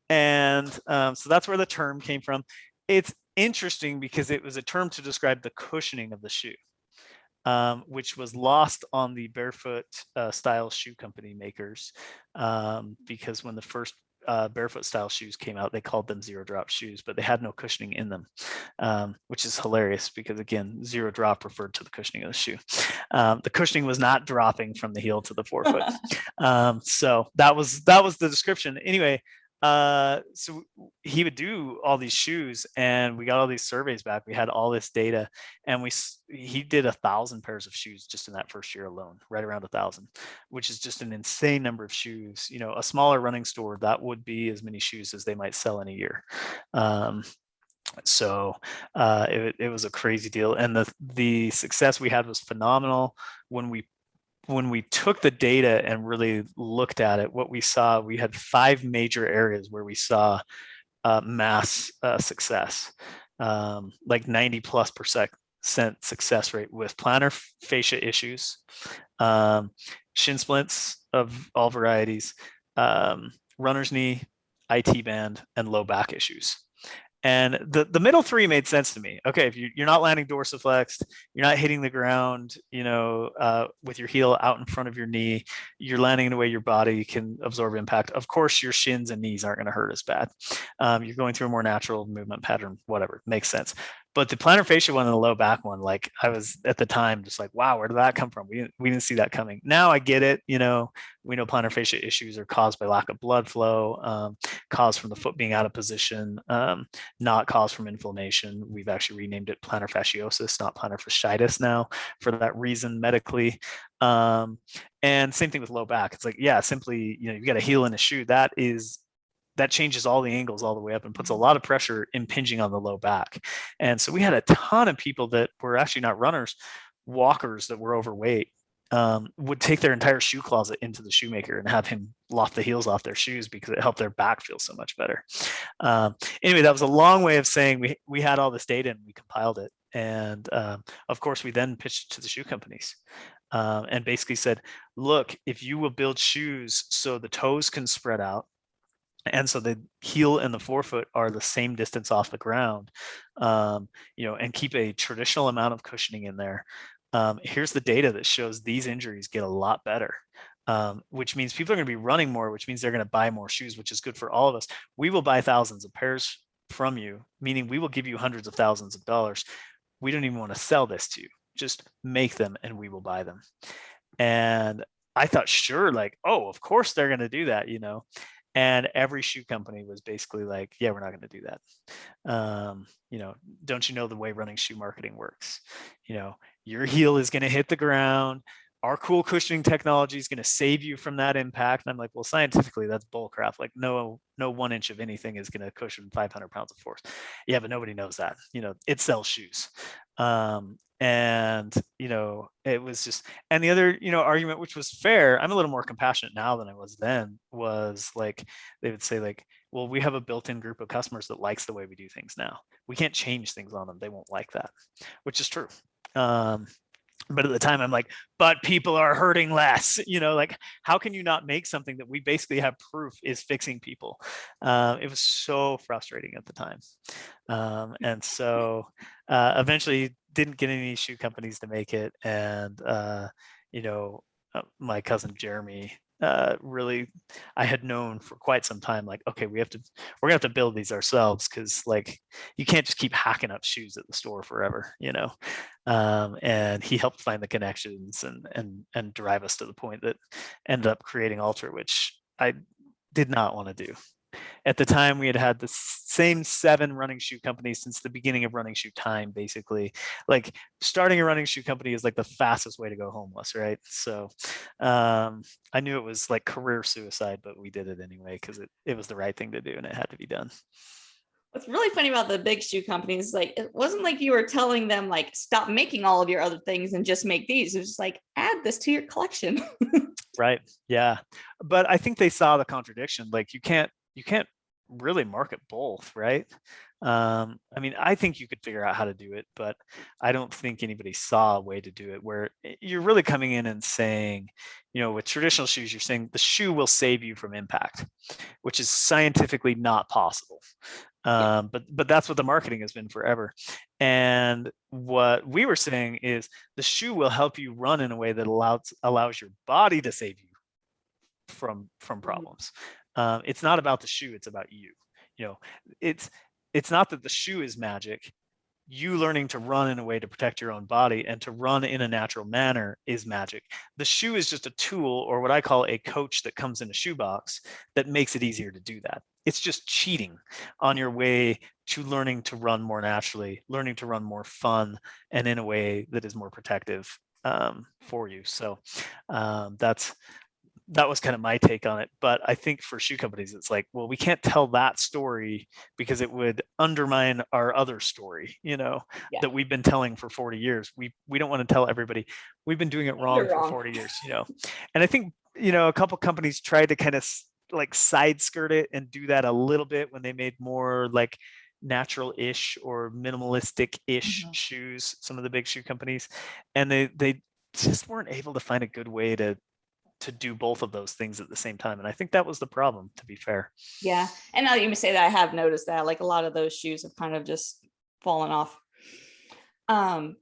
And so that's where the term came from. It's interesting because it was a term to describe the cushioning of the shoe, which was lost on the barefoot style shoe company makers, because when the first barefoot style shoes came out, they called them zero drop shoes, but they had no cushioning in them, which is hilarious because, again, zero drop referred to the cushioning of the shoe. The cushioning was not dropping from the heel to the forefoot. So that was the description. Anyway, so he would do all these shoes, and we got all these surveys back. We had all this data, and he did 1,000 pairs of shoes just in that first year alone, right around 1,000, which is just an insane number of shoes. A smaller running store, that would be as many shoes as they might sell in a year. So it was a crazy deal, and the success we had was phenomenal. When we took the data and really looked at it, what we saw, we had 5 major areas where we saw mass success, like 90+% success rate with plantar fascia issues, um, shin splints of all varieties, runner's knee, IT band, and low back issues. And the middle three made sense to me. Okay, if you're not landing dorsiflexed, you're not hitting the ground, with your heel out in front of your knee, you're landing in a way your body can absorb impact. Of course, your shins and knees aren't going to hurt as bad. You're going through a more natural movement pattern, whatever, makes sense. But the plantar fascia one and the low back one, like I was at the time just like, wow, where did that come from? We didn't see that coming. Now I get it. We know plantar fascia issues are caused by lack of blood flow, caused from the foot being out of position, not caused from inflammation. We've actually renamed it plantar fasciosis, not plantar fasciitis now for that reason medically. And same thing with low back. It's like, yeah, simply, you got a heel in a shoe. That changes all the angles all the way up and puts a lot of pressure impinging on the low back. And so we had a ton of people that were actually not runners, walkers that were overweight, would take their entire shoe closet into the shoemaker and have him loft the heels off their shoes because it helped their back feel so much better. Anyway, that was a long way of saying we had all this data and we compiled it. And of course, we then pitched to the shoe companies and basically said, look, if you will build shoes so the toes can spread out, and so the heel and the forefoot are the same distance off the ground, and keep a traditional amount of cushioning in there. Here's the data that shows these injuries get a lot better, which means people are going to be running more, which means they're going to buy more shoes, which is good for all of us. We will buy thousands of pairs from you, meaning we will give you hundreds of thousands of dollars. We don't even want to sell this to you. Just make them and we will buy them. And I thought, sure, like, oh, of course they're going to do that, And every shoe company was basically like, yeah, we're not going to do that. Don't you know the way running shoe marketing works? Your heel is going to hit the ground. Our cool cushioning technology is going to save you from that impact. And I'm like, well, scientifically, that's bullcrap. Like no 1 inch of anything is going to cushion 500 pounds of force. Yeah, but nobody knows that. It sells shoes. It was just, and the other, argument, which was fair, I'm a little more compassionate now than I was then, was like, they would say like, well, we have a built-in group of customers that likes the way we do things now. We can't change things on them. They won't like that, which is true. But at the time I'm like, but people are hurting less, like how can you not make something that we basically have proof is fixing people? It was so frustrating at the time. And so eventually didn't get any shoe companies to make it. And, my cousin Jeremy, really, I had known for quite some time, like, okay, we're gonna have to build these ourselves, because like you can't just keep hacking up shoes at the store forever, and he helped find the connections and drive us to the point that ended up creating Ultra, which I did not want to do. At the time, we had the same 7 running shoe companies since the beginning of running shoe time, basically. Like starting a running shoe company is like the fastest way to go homeless, right? So I knew it was like career suicide, but we did it anyway because it was the right thing to do and it had to be done. What's really funny about the big shoe companies, like it wasn't like you were telling them like stop making all of your other things and just make these. It was just like add this to your collection. Right. Yeah. But I think they saw the contradiction. Like you can't really market both, right? I think you could figure out how to do it, but I don't think anybody saw a way to do it where you're really coming in and saying, with traditional shoes, you're saying the shoe will save you from impact, which is scientifically not possible. But that's what the marketing has been forever. And what we were saying is the shoe will help you run in a way that allows your body to save you from problems. It's not about the shoe, it's about you. It's not that the shoe is magic. You learning to run in a way to protect your own body and to run in a natural manner is magic. The shoe is just a tool, or what I call a coach that comes in a shoebox that makes it easier to do that. It's just cheating on your way to learning to run more naturally, learning to run more fun, and in a way that is more protective for you. So that was kind of my take on it. But I think for shoe companies, it's like, well, we can't tell that story because it would undermine our other story, that we've been telling for 40 years. We don't want to tell everybody we've been doing it wrong for 40 years, And I think, a couple companies tried to kind of like side skirt it and do that a little bit when they made more like natural-ish or minimalistic-ish Mhm. shoes, some of the big shoe companies, and they just weren't able to find a good way to do both of those things at the same time. And I think that was the problem, to be fair. Yeah. And now that you say that, I have noticed that like a lot of those shoes have kind of just fallen off.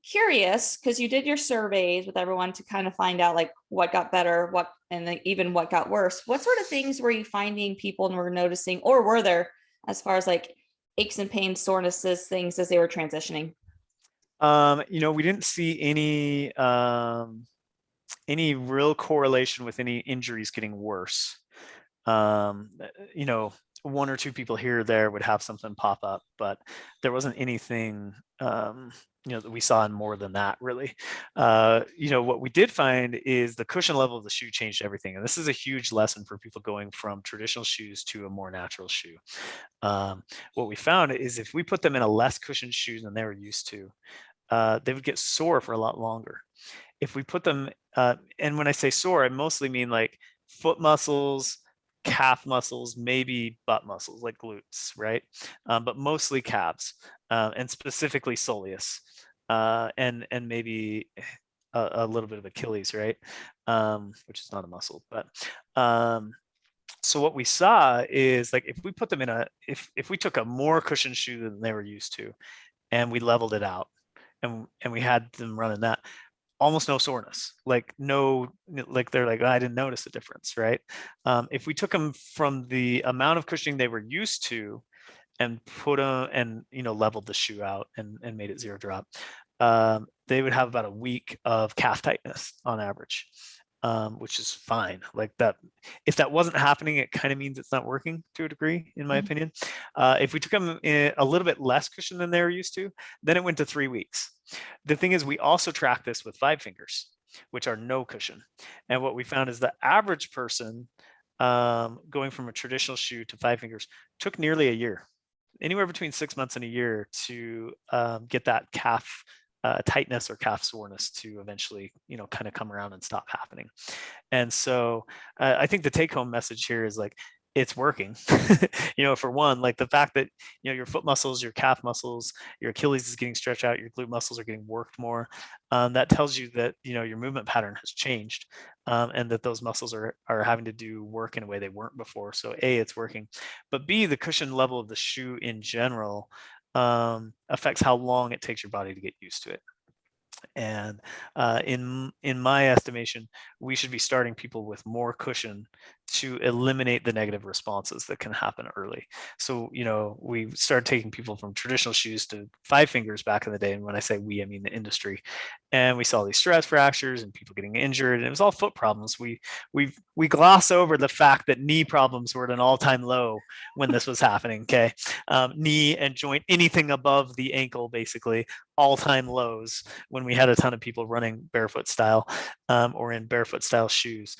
Curious because you did your surveys with everyone to kind of find out like what got better, what and then even what got worse. What sort of things were you finding people were noticing, or were there as far as like aches and pains, sorenesses, things as they were transitioning? We didn't see any real correlation with any injuries getting worse. um, you know, one or two people here or there would have something pop up, but there wasn't anything, that we saw in more than that, really. What we did find is the cushion level of the shoe changed everything. And this is a huge lesson for people going from traditional shoes to a more natural shoe. What we found is if we put them in a less cushioned shoe than they were used to, they would get sore for a lot longer. If we put them, and when I say sore, I mostly mean like foot muscles, calf muscles, maybe butt muscles like glutes, right? But mostly calves, and specifically soleus, and maybe a little bit of Achilles, right? Which is not a muscle, but so what we saw is like if we put them in if we took a more cushioned shoe than they were used to, and we leveled it out, and we had them running that, almost no soreness, like no, like they're like, "Oh, I didn't notice the difference," right? If we took them from the amount of cushioning they were used to and put them and leveled the shoe out and made it zero drop, they would have about a week of calf tightness on average, which is fine. Like that, if that wasn't happening, it kind of means it's not working to a degree, in my Mhm. opinion. If we took them in a little bit less cushion than they were used to, then it went to 3 weeks. The thing is, we also track this with 5 fingers, which are no cushion. And what we found is the average person, going from a traditional shoe to 5 fingers, took nearly a year, anywhere between 6 months and a year, to get that calf tightness or calf soreness to eventually, kind of come around and stop happening. And so I think the take home message here is like, it's working. For one, like the fact that, your foot muscles, your calf muscles, your Achilles is getting stretched out, your glute muscles are getting worked more. That tells you that, your movement pattern has changed, and that those muscles are having to do work in a way they weren't before. So A, it's working, but B, the cushion level of the shoe in general affects how long it takes your body to get used to it. And in my estimation, we should be starting people with more cushion to eliminate the negative responses that can happen early. So, we started taking people from traditional shoes to 5 fingers back in the day. And when I say we, I mean the industry. And we saw these stress fractures and people getting injured, and it was all foot problems. We gloss over the fact that knee problems were at an all-time low when this was happening. Okay, knee and joint, anything above the ankle, basically all-time lows when we had a ton of people running barefoot style, or in barefoot style shoes.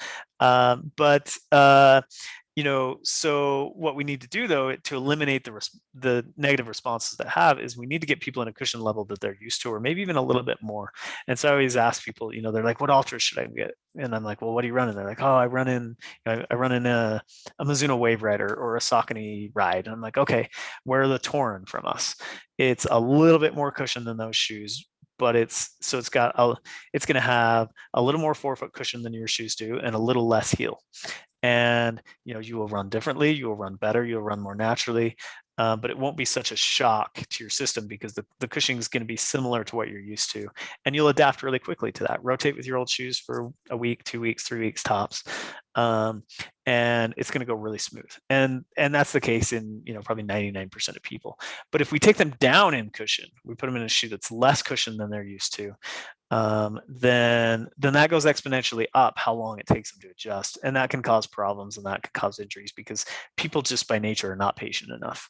So what we need to do, though, to eliminate the negative responses that have, is we need to get people in a cushion level that they're used to, or maybe even a little bit more. And so I always ask people, they're like, "What Ultras should I get?" And I'm like, "Well, what are you running?" They're like, "Oh, I run in a Mizuno Wave Rider or a Saucony Ride." And I'm like, "Okay, where are the Torin from us?" It's a little bit more cushion than those shoes, but it's going to have a little more forefoot cushion than your shoes do, and a little less heel. And you will run differently, you will run better, you'll run more naturally, but it won't be such a shock to your system because the cushioning is going to be similar to what you're used to, and you'll adapt really quickly to that. Rotate with your old shoes for a week, 2 weeks, 3 weeks tops, and it's going to go really smooth. And that's the case in probably 99% of people. But if we take them down in cushion, we put them in a shoe that's less cushion than they're used to, then that goes exponentially up how long it takes them to adjust, and that can cause problems and that can cause injuries because people just by nature are not patient enough.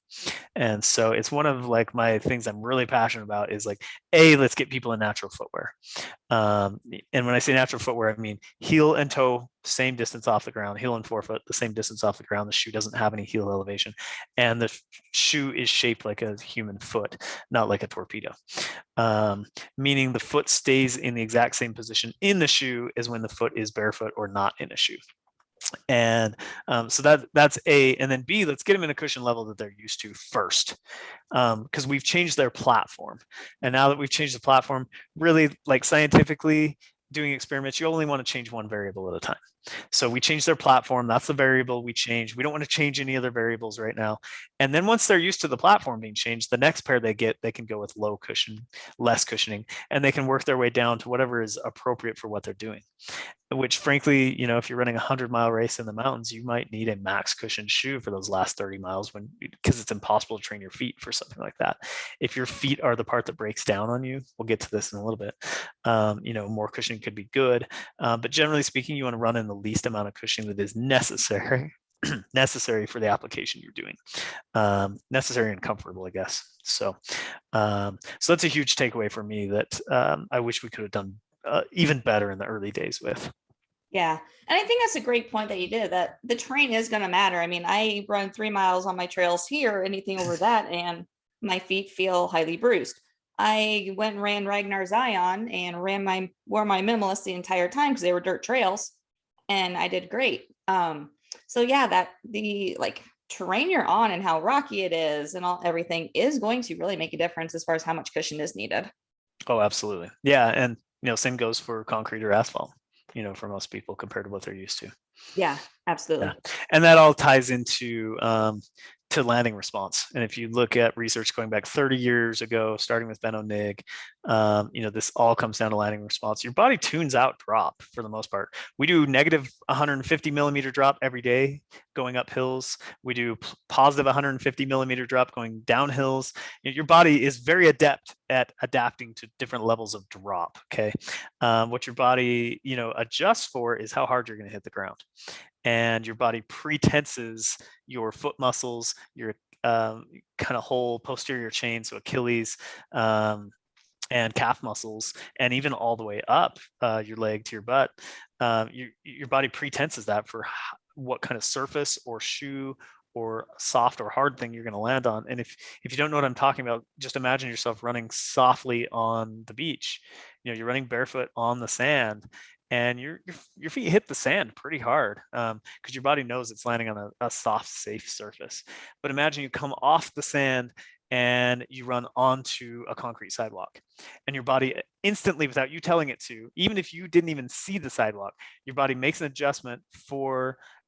And so it's one of like my things I'm really passionate about is like, let's get people in natural footwear. And when I say natural footwear, I mean heel and toe same distance off the ground, heel and forefoot the same distance off the ground. The shoe doesn't have any heel elevation, and the shoe is shaped like a human foot, not like a torpedo. Meaning the foot stays in the exact same position in the shoe as when the foot is barefoot or not in a shoe. And so that's A. And then B, let's get them in a cushion level that they're used to first, because we've changed their platform. And now that we've changed the platform, really, like, scientifically doing experiments, you only want to change one variable at a time. So we changed their platform. That's the variable we change. We don't want to change any other variables right now. And then once they're used to the platform being changed, the next pair they get, they can go with low cushion, less cushioning, and they can work their way down to whatever is appropriate for what they're doing. Which, frankly, if you're running a 100-mile race in the mountains, you might need a max cushion shoe for those last 30 miles, because it's impossible to train your feet for something like that. If your feet are the part that breaks down on you, we'll get to this in a little bit, more cushioning could be good. But generally speaking, you want to run in the least amount of cushioning that is necessary necessary for the application you're doing. Necessary and comfortable, I guess. So that's a huge takeaway for me that I wish we could have done even better in the early days with. Yeah. And I think that's a great point that you did, that the terrain is going to matter. I mean, I run 3 miles on my trails here, anything over that, and my feet feel highly bruised. I went and ran Ragnar Zion and wore my minimalist the entire time because they were dirt trails, and I did great. So yeah, that the like terrain you're on and how rocky it is and everything is going to really make a difference as far as how much cushion is needed. Oh, absolutely. Yeah. And, same goes for concrete or asphalt, for most people compared to what they're used to. Yeah, absolutely. Yeah. And that all ties into to landing response. And if you look at research going back 30 years ago, starting with Ben O'Nig, this all comes down to landing response. Your body tunes out drop for the most part. We do negative 150 millimeter drop every day going up hills. We do positive 150 millimeter drop going down hills. Your body is very adept at adapting to different levels of drop. Okay. What your body, adjusts for is how hard you're going to hit the ground. And your body pretenses your foot muscles, your kind of whole posterior chain, so Achilles, and calf muscles, and even all the way up your leg to your butt. Your body pretenses that for what kind of surface or shoe or soft or hard thing you're going to land on. And if you don't know what I'm talking about, just imagine yourself running softly on the beach. You're running barefoot on the sand, and your feet hit the sand pretty hard, because your body knows it's landing on a soft, safe surface. But imagine you come off the sand and you run onto a concrete sidewalk, and your body instantly, without you telling it to, even if you didn't even see the sidewalk, your body makes an adjustment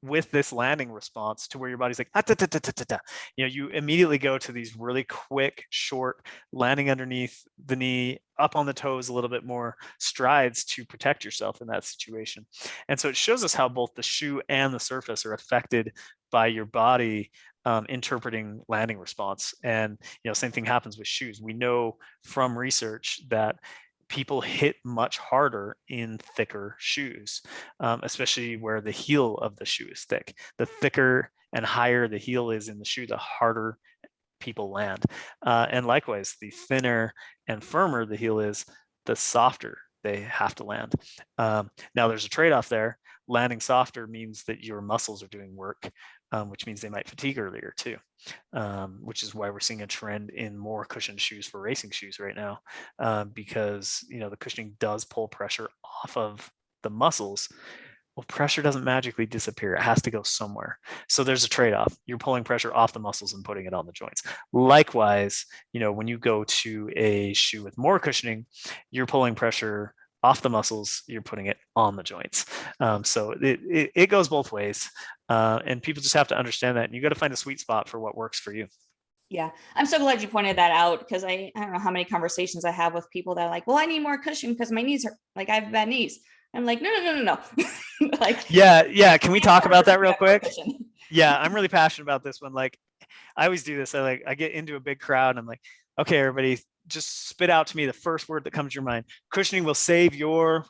with this landing response to where your body's like, ah, da, da, da, da, da, da. You immediately go to these really quick, short landing underneath the knee, up on the toes a little bit more, strides to protect yourself in that situation. And so it shows us how both the shoe and the surface are affected by your body interpreting landing response. And same thing happens with shoes. We know from research that people hit much harder in thicker shoes, especially where the heel of the shoe is thick. The thicker and higher the heel is in the shoe, the harder people land. And likewise, the thinner and firmer the heel is, the softer they have to land. Now there's a trade-off there. Landing softer means that your muscles are doing work, which means they might fatigue earlier too, which is why we're seeing a trend in more cushioned shoes for racing shoes right now, because the cushioning does pull pressure off of the muscles. Well, pressure doesn't magically disappear. It has to go somewhere. So there's a trade-off. You're pulling pressure off the muscles and putting it on the joints. Likewise, when you go to a shoe with more cushioning, you're pulling pressure off the muscles, you're putting it on the joints. So it goes both ways. And people just have to understand that. And you got to find a sweet spot for what works for you. Yeah, I'm so glad you pointed that out, because I don't know how many conversations I have with people that are like, well, I need more cushion because my knees are like, I have bad knees. I'm like, no. Like, yeah. Can we talk about that real quick? Yeah, I'm really passionate about this one. Like, I always do this. I get into a big crowd and I'm like, okay, everybody, just spit out to me the first word that comes to your mind. Cushioning will save your,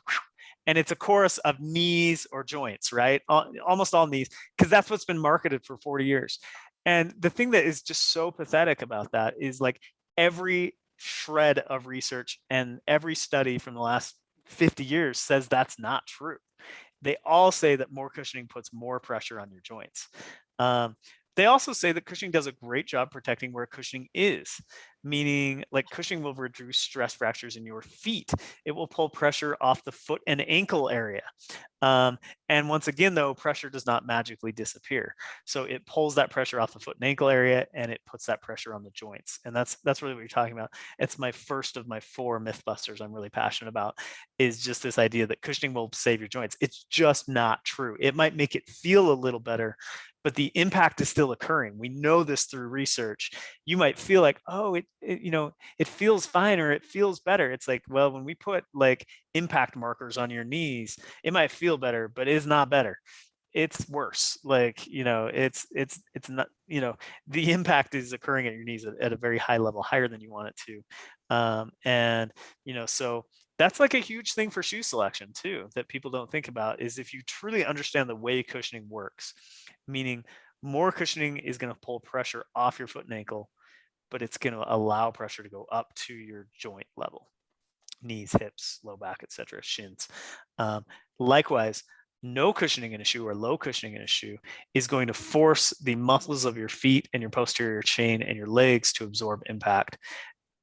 and it's a chorus of knees or joints, right? Almost all knees, because that's what's been marketed for 40 years. And the thing that is just so pathetic about that is, like, every shred of research and every study from the last 50 years says that's not true. They all say that more cushioning puts more pressure on your joints. They also say that cushioning does a great job protecting where cushioning is, meaning like cushioning will reduce stress fractures in your feet. It will pull pressure off the foot and ankle area. And once again, though, pressure does not magically disappear. So it pulls that pressure off the foot and ankle area, and it puts that pressure on the joints. And that's really what you're talking about. It's my first of my 4 Mythbusters I'm really passionate about, is just this idea that cushioning will save your joints. It's just not true. It might make it feel a little better, but the impact is still occurring. We know this through research. You might feel like, oh, it feels fine or it feels better. It's like, well, when we put like impact markers on your knees, it might feel better, but it's not better. It's worse. Like, it's not, the impact is occurring at your knees at a very high level, higher than you want it to. And, so that's like a huge thing for shoe selection too, that people don't think about, is if you truly understand the way cushioning works, meaning more cushioning is going to pull pressure off your foot and ankle, but it's going to allow pressure to go up to your joint level, knees, hips, low back, etc., shins. Likewise, no cushioning in a shoe or low cushioning in a shoe is going to force the muscles of your feet and your posterior chain and your legs to absorb impact,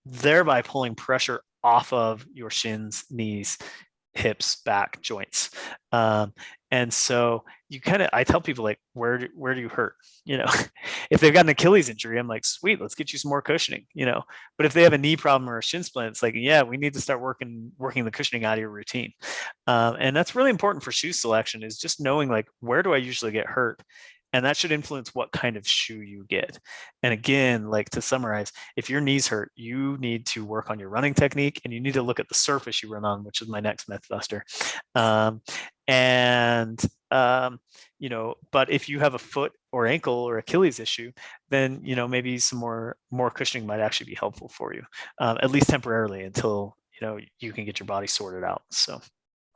thereby pulling pressure off of your shins, knees, hips, back, joints. And so I tell people, like, where do you hurt? If they've got an Achilles injury, I'm like, sweet, let's get you some more cushioning, but if they have a knee problem or a shin splint, it's like, yeah, we need to start working the cushioning out of your routine. And that's really important for shoe selection, is just knowing, like, where do I usually get hurt? And that should influence what kind of shoe you get. And again, like, to summarize, if your knees hurt, you need to work on your running technique, and you need to look at the surface you run on, which is my next Mythbuster. But if you have a foot or ankle or Achilles issue, then, maybe some more cushioning might actually be helpful for you, at least temporarily, until, you can get your body sorted out. So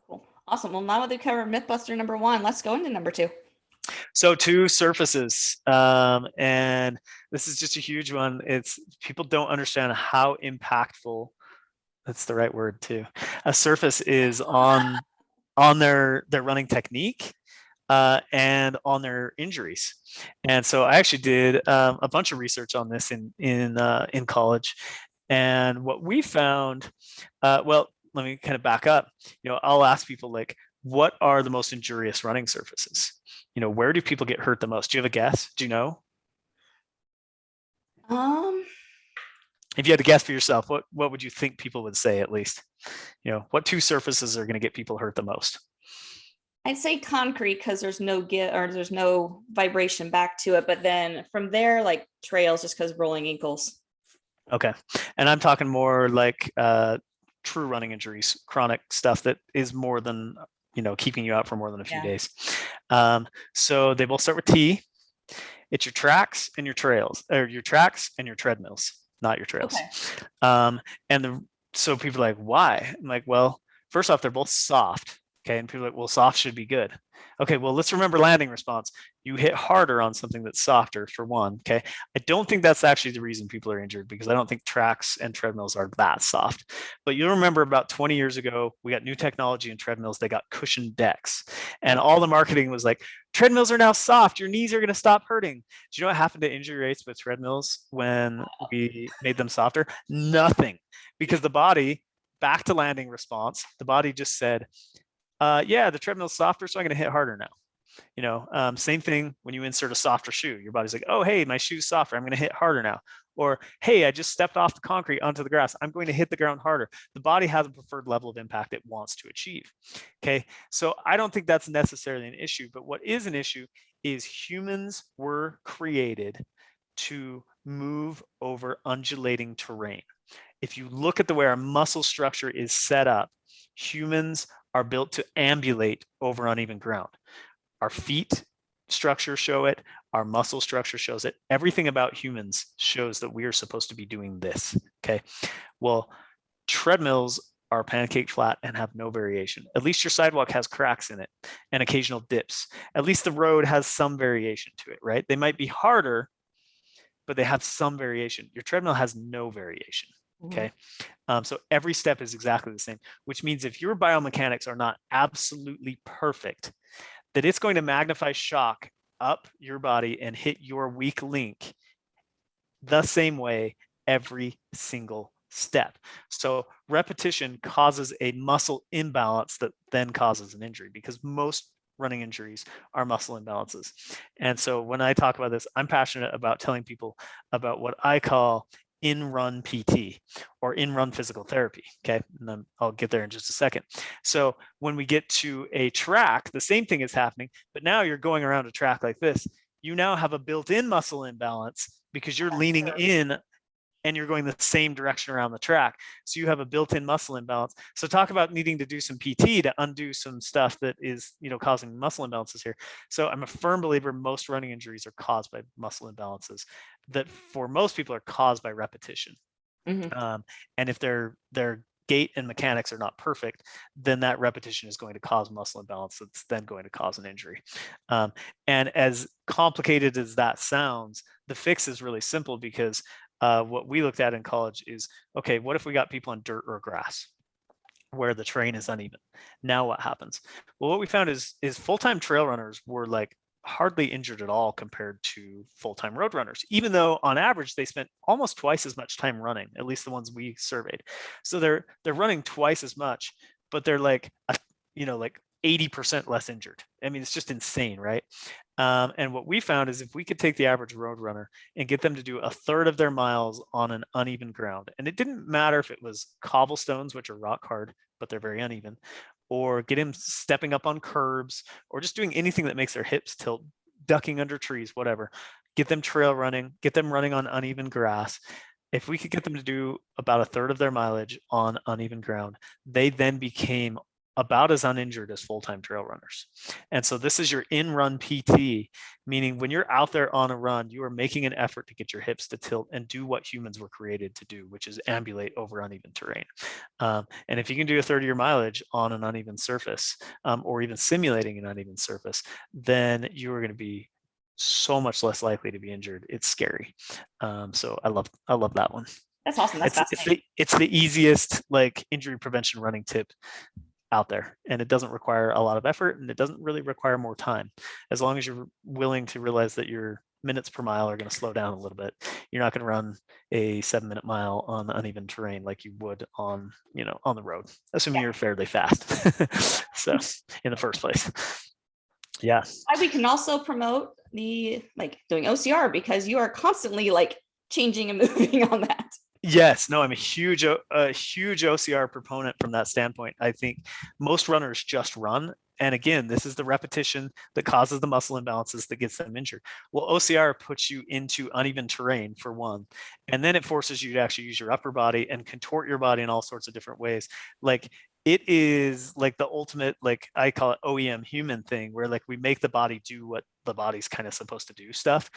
Cool. Awesome. Well, now that we covered Mythbuster number 1, let's go into number 2. So 2, surfaces. And this is just a huge one. It's, people don't understand how impactful, that's the right word too, a surface is on their running technique, and on their injuries. And so I actually did a bunch of research on this in college. And what we found, well, let me kind of back up. I'll ask people, like, what are the most injurious running surfaces? Where do people get hurt the most? Do you have a guess? Do you know? If you had to guess for yourself, what would you think people would say, at least? What 2 surfaces are going to get people hurt the most? I'd say concrete, because there's no there's no vibration back to it. But then from there, like trails, just because rolling ankles. Okay. And I'm talking more like true running injuries, chronic stuff that is more than, keeping you out for more than a few days. So they both start with T. It's your tracks and your trails, or your tracks and your treadmills, not your trails. Okay. So people are like, why? I'm like, well, first off, they're both soft. Okay. And people are like, well, soft should be good. Okay. Well, let's remember landing response. You hit harder on something that's softer, for one. Okay. I don't think that's actually the reason people are injured, because I don't think tracks and treadmills are that soft. But you'll remember about 20 years ago, we got new technology in treadmills. They got cushioned decks, and all the marketing was like, treadmills are now soft. Your knees are going to stop hurting. Do you know what happened to injury rates with treadmills when we made them softer? Nothing, because the body, back to landing response, the body just said, yeah, the treadmill's softer, so I'm going to hit harder now. Same thing when you insert a softer shoe. Your body's like, oh, hey, my shoe's softer, I'm going to hit harder now. Or, hey, I just stepped off the concrete onto the grass, I'm going to hit the ground harder. The body has a preferred level of impact it wants to achieve. Okay, so I don't think that's necessarily an issue. But what is an issue is humans were created to move over undulating terrain. If you look at the way our muscle structure is set up, humans are built to ambulate over uneven ground. Our feet structure show it. Our muscle structure shows it. Everything about humans shows that we are supposed to be doing this. Okay. Well, treadmills are pancake flat and have no variation. At least your sidewalk has cracks in it and occasional dips. At least the road has some variation to it, right? They might be harder, but they have some variation. Your treadmill has no variation. Okay. So every step is exactly the same, which means if your biomechanics are not absolutely perfect, that it's going to magnify shock up your body and hit your weak link the same way every single step. So repetition causes a muscle imbalance that then causes an injury, because most running injuries are muscle imbalances. And so when I talk about this, I'm passionate about telling people about what I call in-run PT or in-run physical therapy. Okay. And then I'll get there in just a second. So when we get to a track, the same thing is happening, but now you're going around a track like this. You now have a built-in muscle imbalance because you're leaning in and you're going the same direction around the track. So you have a built-in muscle imbalance. So talk about needing to do some PT to undo some stuff that is, causing muscle imbalances here. So I'm a firm believer most running injuries are caused by muscle imbalances that for most people are caused by repetition. And if their gait and mechanics are not perfect, then that repetition is going to cause muscle imbalance. That's then going to cause an injury. And as complicated as that sounds, the fix is really simple, because what we looked at in college is, okay, what if we got people on dirt or grass where the terrain is uneven? Now what happens? Well, what we found is full-time trail runners were like hardly injured at all compared to full-time road runners, even though on average they spent almost twice as much time running, at least the ones we surveyed. So they're running twice as much, but they're like 80% less injured. I mean, it's just insane, right? And what we found is if we could take the average road runner and get them to do a third of their miles on an uneven ground, and it didn't matter if it was cobblestones, which are rock hard, but they're very uneven, or get him stepping up on curbs, or just doing anything that makes their hips tilt, ducking under trees, whatever. Get them trail running, get them running on uneven grass. If we could get them to do about a third of their mileage on uneven ground, they then became about as uninjured as full-time trail runners. And so this is your in-run PT, meaning when you're out there on a run, you are making an effort to get your hips to tilt and do what humans were created to do, which is ambulate over uneven terrain. And if you can do a third of your mileage on an uneven surface, or even simulating an uneven surface, then you are going to be so much less likely to be injured. It's scary. So I love that one. That's awesome. That's fascinating. It's the easiest like injury prevention running tip out there, and it doesn't require a lot of effort, and it doesn't really require more time. As long as you're willing to realize that your minutes per mile are going to slow down a little bit, you're not going to run a 7-minute mile on uneven terrain like you would on the road, assuming you're fairly fast. So in the first place, yeah. We can also promote the doing OCR, because you are constantly changing and moving on that. Yes, no, I'm a huge OCR proponent from that standpoint. I think most runners just run. And again, this is the repetition that causes the muscle imbalances that gets them injured. Well, OCR puts you into uneven terrain for one, and then it forces you to actually use your upper body and contort your body in all sorts of different ways. Like it is like the ultimate, like I call it OEM human thing, where like we make the body do what the body's kind of supposed to do stuff.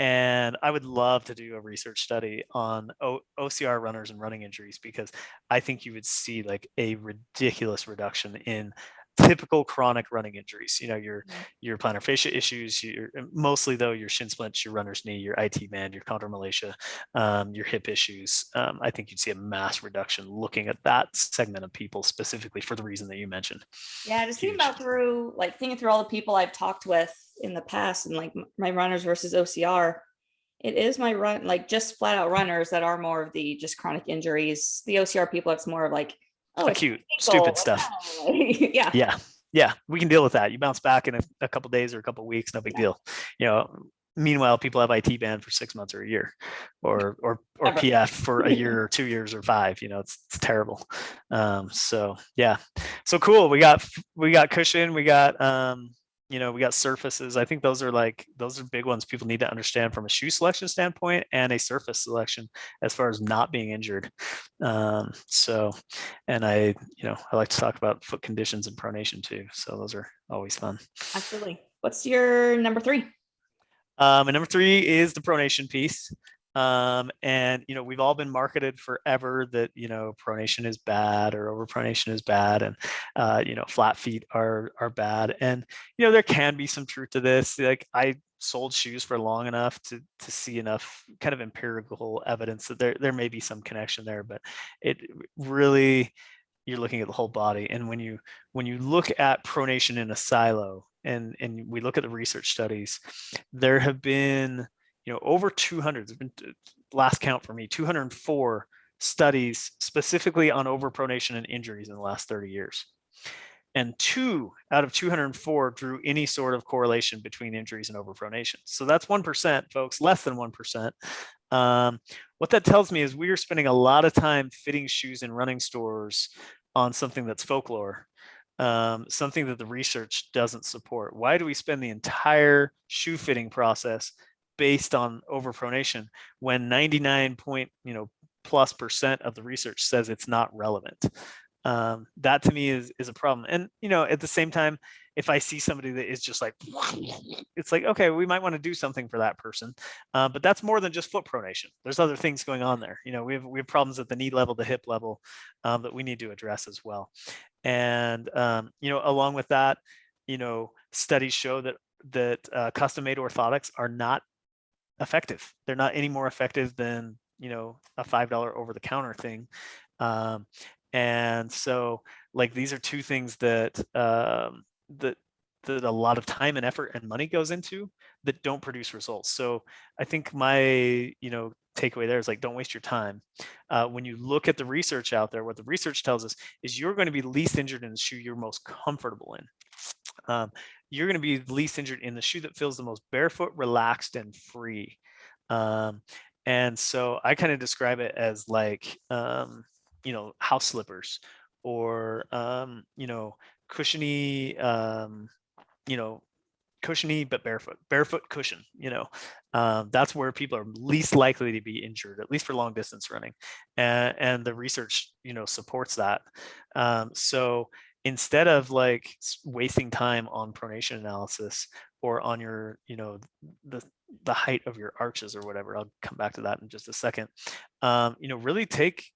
And I would love to do a research study on OCR runners and running injuries, because I think you would see like a ridiculous reduction in typical chronic running injuries. Your plantar fascia issues, mostly though your shin splints, your runner's knee, your IT band, your chondromalacia, your hip issues. I think you'd see a mass reduction looking at that segment of people specifically for the reason that you mentioned. Yeah, just thinking through all the people I've talked with in the past, and my runners versus OCR, it is my run, just flat out runners that are more of the just chronic injuries. The OCR people, it's more of acute, stupid stuff. Yeah, we can deal with that. You bounce back in a couple days or a couple weeks, no big deal. Meanwhile, people have IT band for 6 months or a year, or PF for a year or 2 years or 5. It's terrible. So yeah, so cool. We got cushion. We got we got surfaces. I think those are big ones people need to understand from a shoe selection standpoint and a surface selection as far as not being injured. So, and I like to talk about foot conditions and pronation too. So those are always fun. Absolutely. What's your number 3? And number 3 is the pronation piece. And we've all been marketed forever that pronation is bad or overpronation is bad, and flat feet are bad. And there can be some truth to this. Like I sold shoes for long enough to see enough kind of empirical evidence that there may be some connection there, but it really, you're looking at the whole body. And when you look at pronation in a silo, and we look at the research studies, there have been, over 200, there's been, last count for me, 204 studies specifically on overpronation and injuries in the last 30 years. And 2 out of 204 drew any sort of correlation between injuries and overpronation. So that's 1%, folks, less than 1%. What that tells me is we are spending a lot of time fitting shoes in running stores on something that's folklore, something that the research doesn't support. Why do we spend the entire shoe fitting process based on overpronation when 99 point, plus percent of the research says it's not relevant? That to me is a problem. And at the same time, if I see somebody that is just like, it's like, okay, we might want to do something for that person, but that's more than just foot pronation. There's other things going on there. We have problems at the knee level, the hip level, that we need to address as well. And along with that, studies show that custom made orthotics are not effective. They're not any more effective than a $5 over the counter thing. And so, like, these are two things that that a lot of time and effort and money goes into that don't produce results. So I think my takeaway there is, like, don't waste your time. When you look at the research out there, what the research tells us is you're going to be least injured in the shoe you're most comfortable in. You're going to be least injured in the shoe that feels the most barefoot, relaxed, and free. And so I kind of describe it as like, house slippers, or, cushiony, cushiony but barefoot cushion. That's where people are least likely to be injured, at least for long distance running, and the research supports that. So instead of like wasting time on pronation analysis or on your the height of your arches or whatever, I'll come back to that in just a second. Really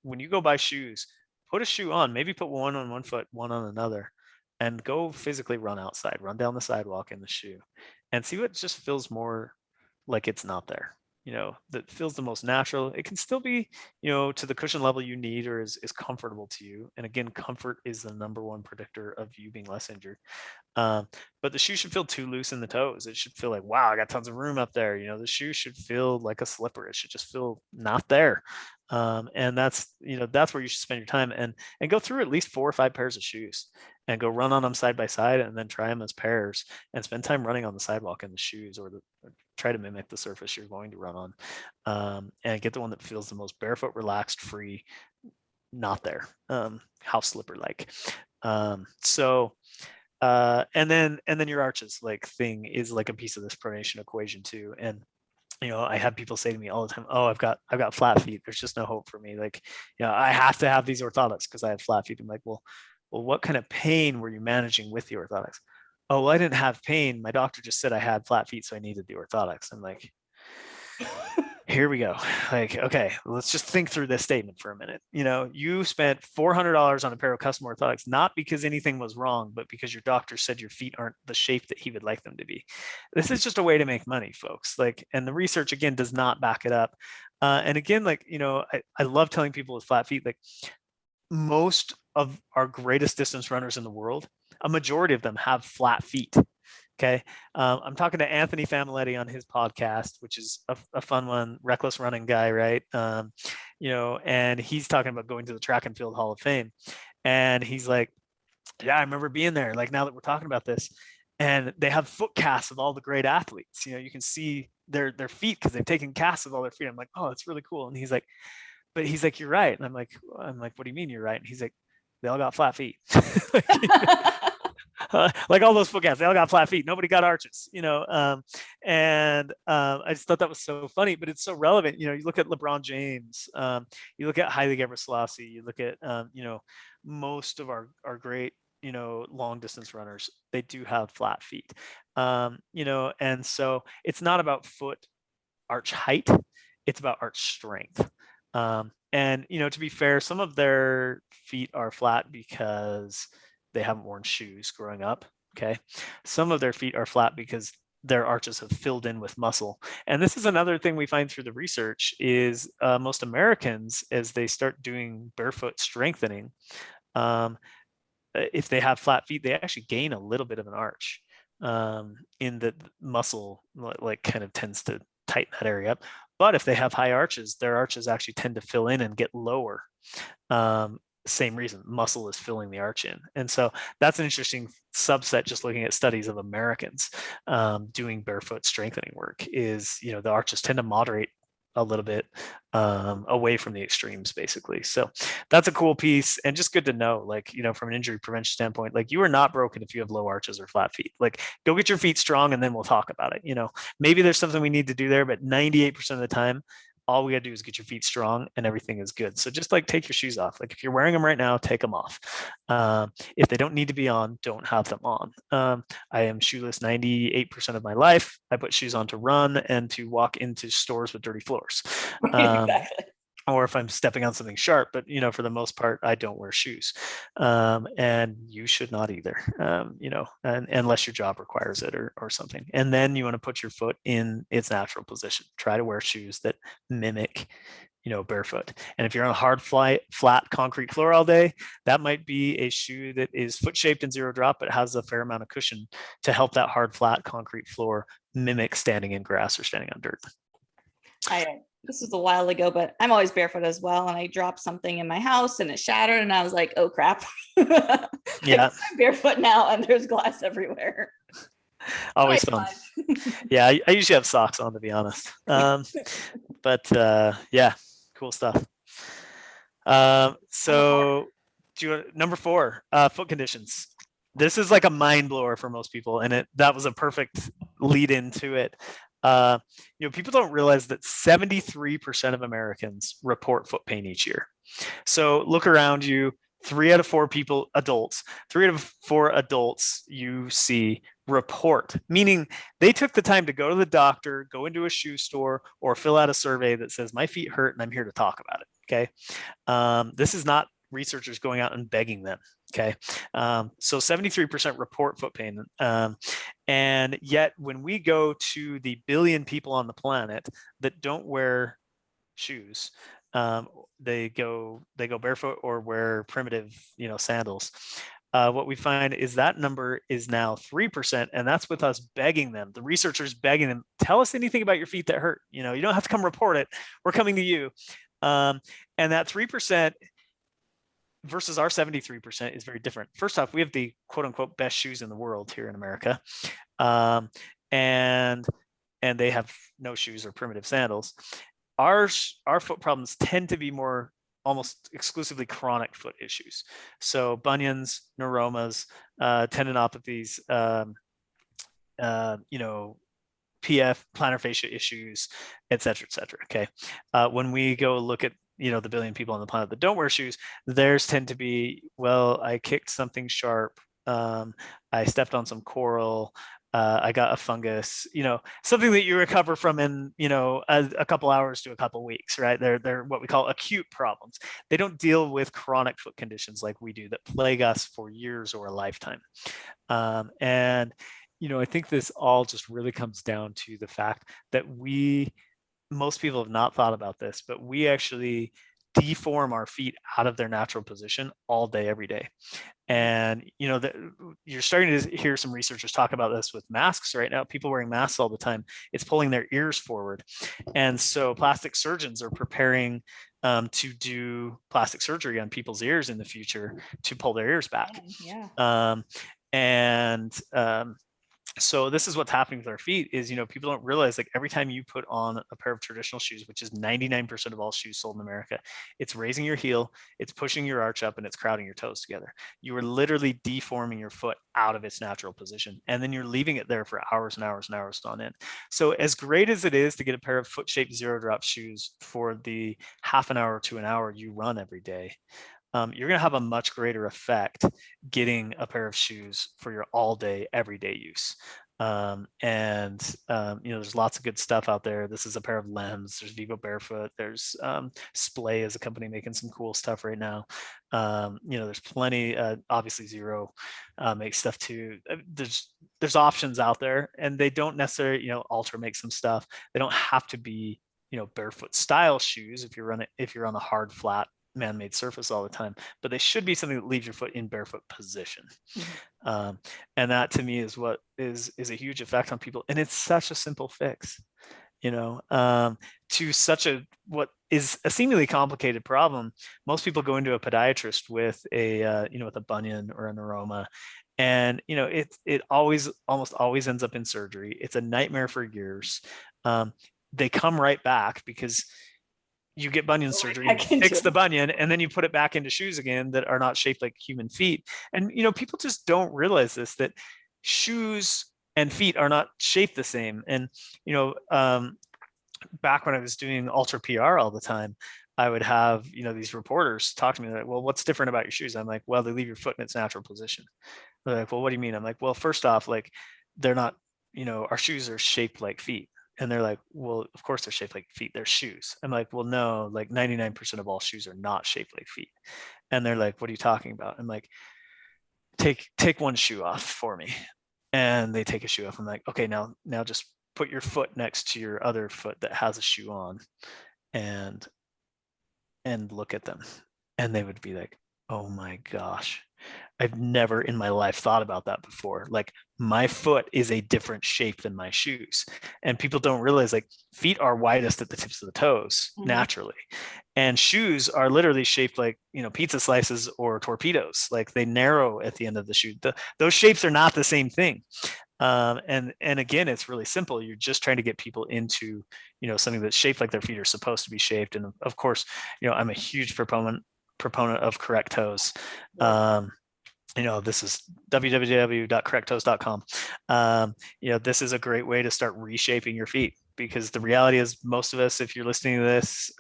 when you go buy shoes, put a shoe on, maybe put one on one foot, one on another, and go physically run outside, run down the sidewalk in the shoe, and see what just feels more like it's not there. That feels the most natural. It can still be, to the cushion level you need, or is comfortable to you. And again, comfort is the number one predictor of you being less injured. But the shoe should feel too loose in the toes. It should feel like, wow, I got tons of room up there. The shoe should feel like a slipper. It should just feel not there. And that's where you should spend your time, and go through at least 4 or 5 pairs of shoes and go run on them side by side, and then try them as pairs and spend time running on the sidewalk in the shoes, or try to mimic the surface you're going to run on, and get the one that feels the most barefoot, relaxed, free, not there, house slipper like. So and then your arches like thing is like a piece of this pronation equation too. And I have people say to me all the time, oh, I've got flat feet, there's just no hope for me, like, I have to have these orthotics because I have flat feet. I'm like, well, what kind of pain were you managing with the orthotics? Oh, well, I didn't have pain, my doctor just said I had flat feet, so I needed the orthotics. I'm like, here we go. Like, okay, let's just think through this statement for a minute. You spent $400 on a pair of custom orthotics, not because anything was wrong, but because your doctor said your feet aren't the shape that he would like them to be. This is just a way to make money, folks. Like, and the research, again, does not back it up. And again, like, I love telling people with flat feet, like, most of our greatest distance runners in the world, a majority of them have flat feet. Okay. I'm talking to Anthony Familetti on his podcast, which is a fun one, reckless running guy, right? And he's talking about going to the Track and Field Hall of Fame. And he's like, yeah, I remember being there. Like, now that we're talking about this, and they have foot casts of all the great athletes. You can see their feet because they've taken casts of all their feet. I'm like, oh, that's really cool. And he's like, you're right. And I'm like, what do you mean you're right? And he's like, they all got flat feet. Like all those foot casts, they all got flat feet. Nobody got arches, and I just thought that was so funny, but it's so relevant. You look at LeBron James, you look at Haile Gebrselassie, you look at, most of our great, long distance runners, they do have flat feet, and so it's not about foot arch height, it's about arch strength. And to be fair, some of their feet are flat because they haven't worn shoes growing up. Okay. Some of their feet are flat because their arches have filled in with muscle. And this is another thing we find through the research is most Americans, as they start doing barefoot strengthening, if they have flat feet, they actually gain a little bit of an arch. in the muscle, like kind of tends to tighten that area up. But if they have high arches, their arches actually tend to fill in and get lower. Um, Same reason, muscle is filling the arch in. And so that's an interesting subset, just looking at studies of Americans doing barefoot strengthening work, is, the arches tend to moderate a little bit away from the extremes, basically. So that's a cool piece, and just good to know, like, from an injury prevention standpoint, like, you are not broken if you have low arches or flat feet. Like, go get your feet strong and then we'll talk about it. Maybe there's something we need to do there, but 98% of the time, all we gotta do is get your feet strong and everything is good. So just like take your shoes off. Like, if you're wearing them right now, take them off. If they don't need to be on, don't have them on. I am shoeless 98% of my life. I put shoes on to run and to walk into stores with dirty floors. Exactly. Or if I'm stepping on something sharp, but for the most part, I don't wear shoes, and you should not either, and unless your job requires it or something. And then you want to put your foot in its natural position. Try to wear shoes that mimic, barefoot. And if you're on a hard, flat concrete floor all day, that might be a shoe that is foot shaped and zero drop, but has a fair amount of cushion to help that hard, flat concrete floor mimic standing in grass or standing on dirt. This was a while ago, but I'm always barefoot as well. And I dropped something in my house and it shattered. And I was like, oh crap. Yeah. I'm barefoot now and there's glass everywhere. Always fun. Yeah, I usually have socks on, to be honest. But yeah, cool stuff. So number 4, foot conditions. This is like a mind blower for most people, and that was a perfect lead into it. People don't realize that 73% of Americans report foot pain each year. So look around you. 3 out of 4 adults you see report, meaning they took the time to go to the doctor, go into a shoe store, or fill out a survey that says, my feet hurt and I'm here to talk about it. Okay. This is not researchers going out and begging them. Okay. So 73% report foot pain. And yet when we go to the billion people on the planet that don't wear shoes, they go barefoot or wear primitive, sandals. What we find is that number is now 3%, and that's with us begging them. The researchers begging them, tell us anything about your feet that hurt. You don't have to come report it. We're coming to you. And that 3% versus our 73% is very different. First off, we have the quote unquote best shoes in the world here in America. And they have no shoes or primitive sandals. Our foot problems tend to be more almost exclusively chronic foot issues. So bunions, neuromas, tendinopathies, PF, plantar fascia issues, et cetera, et cetera. Okay. When we go look at, the billion people on the planet that don't wear shoes, theirs tend to be, well, I kicked something sharp. I stepped on some coral. I got a fungus, something that you recover from in, a couple hours to a couple weeks, right? They're what we call acute problems. They don't deal with chronic foot conditions like we do that plague us for years or a lifetime. And I think this all just really comes down to the fact that most people have not thought about this, but we actually deform our feet out of their natural position all day, every day. And you're starting to hear some researchers talk about this with masks right now. People wearing masks all the time, it's pulling their ears forward. And so plastic surgeons are preparing to do plastic surgery on people's ears in the future to pull their ears back. Yeah. So this is what's happening with our feet is, people don't realize, like, every time you put on a pair of traditional shoes, which is 99% of all shoes sold in America, it's raising your heel, it's pushing your arch up, and it's crowding your toes together. You are literally deforming your foot out of its natural position. And then you're leaving it there for hours and hours and hours on end. So as great as it is to get a pair of foot shaped zero drop shoes for the half an hour to an hour you run every day, you're going to have a much greater effect getting a pair of shoes for your all day, everyday use. There's lots of good stuff out there. This is a pair of Lems. There's Vivo Barefoot. There's Splay as a company making some cool stuff right now. There's plenty. Obviously, Zero makes stuff too. There's options out there, and they don't necessarily. Ultra makes some stuff. They don't have to be barefoot style shoes if you're on a hard, flat man-made surface all the time, but they should be something that leaves your foot in barefoot position. Mhm. And that to me is what is a huge effect on people. And it's such a simple fix, to such a what is a seemingly complicated problem. Most people go into a podiatrist with with a bunion or an aroma, and it almost always ends up in surgery. It's a nightmare for years. They come right back because you get bunion Go right surgery, you back into fix it. the bunion, and then you put it back into shoes again that are not shaped like human feet. And people just don't realize this, that shoes and feet are not shaped the same. And you know, back when I was doing ultra PR all the time, I would have these reporters talk to me like, well, what's different about your shoes? I'm like, well, they leave your foot in its natural position. They're like, well, what do you mean? I'm like, well, first off, like, they're not, our shoes are shaped like feet. And they're like, well, of course they're shaped like feet. They're shoes. I'm like, well, no, like 99% of all shoes are not shaped like feet. And they're like, what are you talking about? I'm like, take one shoe off for me. And they take a shoe off. I'm like, okay, now just put your foot next to your other foot that has a shoe on, and look at them. And they would be like, oh my gosh, I've never in my life thought about that before. Like, my foot is a different shape than my shoes. And people don't realize, like, feet are widest at the tips of the toes Mhm. naturally. And shoes are literally shaped like, pizza slices or torpedoes. Like, they narrow at the end of the shoe. Those shapes are not the same thing. And again, it's really simple. You're just trying to get people into, something that's shaped like their feet are supposed to be shaped. And of course, I'm a huge proponent of correct toes. Yeah. This is www.correcttoes.com. This is a great way to start reshaping your feet, because the reality is, most of us, if you're listening to this,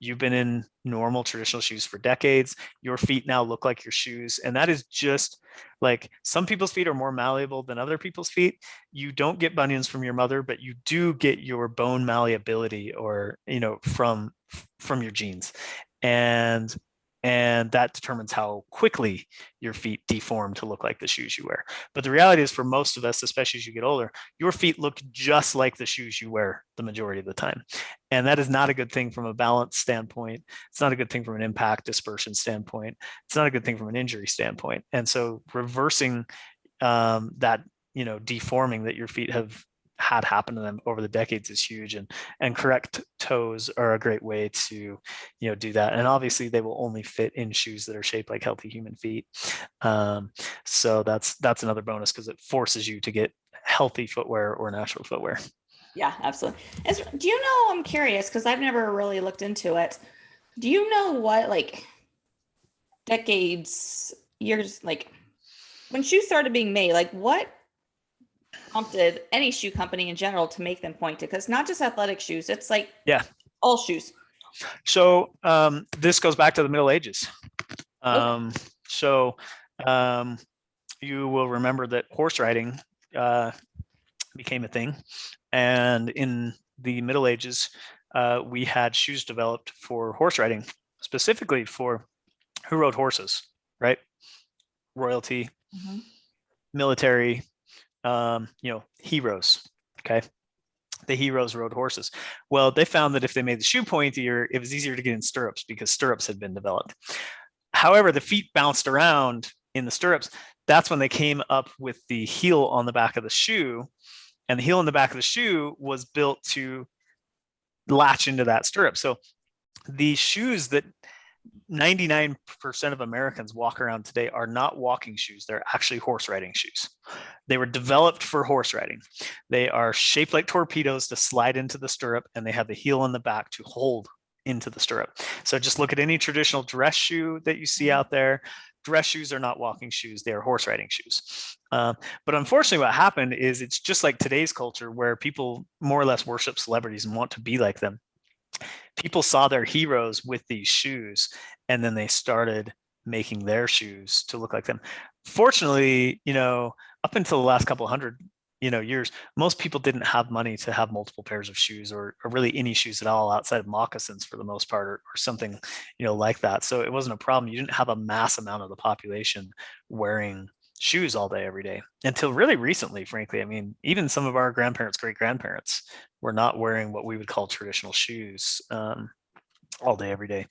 you've been in normal traditional shoes for decades. Your feet now look like your shoes. And that is just like, some people's feet are more malleable than other people's feet. You don't get bunions from your mother, but you do get your bone malleability, or, from your genes. And that determines how quickly your feet deform to look like the shoes you wear. But the reality is, for most of us, especially as you get older, your feet look just like the shoes you wear the majority of the time. And that is not a good thing from a balance standpoint. It's not a good thing from an impact dispersion standpoint. It's not a good thing from an injury standpoint. And so reversing that, deforming that your feet have had happen to them over the decades is huge. And correct toes are a great way to do that. And obviously they will only fit in shoes that are shaped like healthy human feet. So that's another bonus, because it forces you to get healthy footwear or natural footwear. Yeah, absolutely. Do you know, I'm curious because I've never really looked into it. Do you know what, like, decades, years, like, when shoes started being made, like, what prompted any shoe company in general to make them point to? Because not just athletic shoes, it's like Yeah. all shoes. So this goes back to the Middle Ages. Okay. So you will remember that horse riding became a thing. And in the Middle Ages, we had shoes developed for horse riding, specifically for who rode horses, right? Royalty, Mhm. military, heroes. Okay. The heroes rode horses. Well, they found that if they made the shoe pointier, it was easier to get in stirrups, because stirrups had been developed. However, the feet bounced around in the stirrups. That's when they came up with the heel on the back of the shoe. And the heel on the back of the shoe was built to latch into that stirrup. So the shoes that 99% of Americans walk around today are not walking shoes. They're actually horse riding shoes. They were developed for horse riding. They are shaped like torpedoes to slide into the stirrup, and they have the heel on the back to hold into the stirrup. So just look at any traditional dress shoe that you see out there. Dress shoes are not walking shoes. They are horse riding shoes. But unfortunately, what happened is, it's just like today's culture, where people more or less worship celebrities and want to be like them. People saw their heroes with these shoes, and then they started making their shoes to look like them. Fortunately, up until the last couple hundred years, most people didn't have money to have multiple pairs of shoes, or really any shoes at all, outside of moccasins for the most part, or something like that. So it wasn't a problem. You didn't have a mass amount of the population wearing shoes all day every day, until really recently. Frankly, I mean, even some of our grandparents, great grandparents, were not wearing what we would call traditional shoes. all day, every day.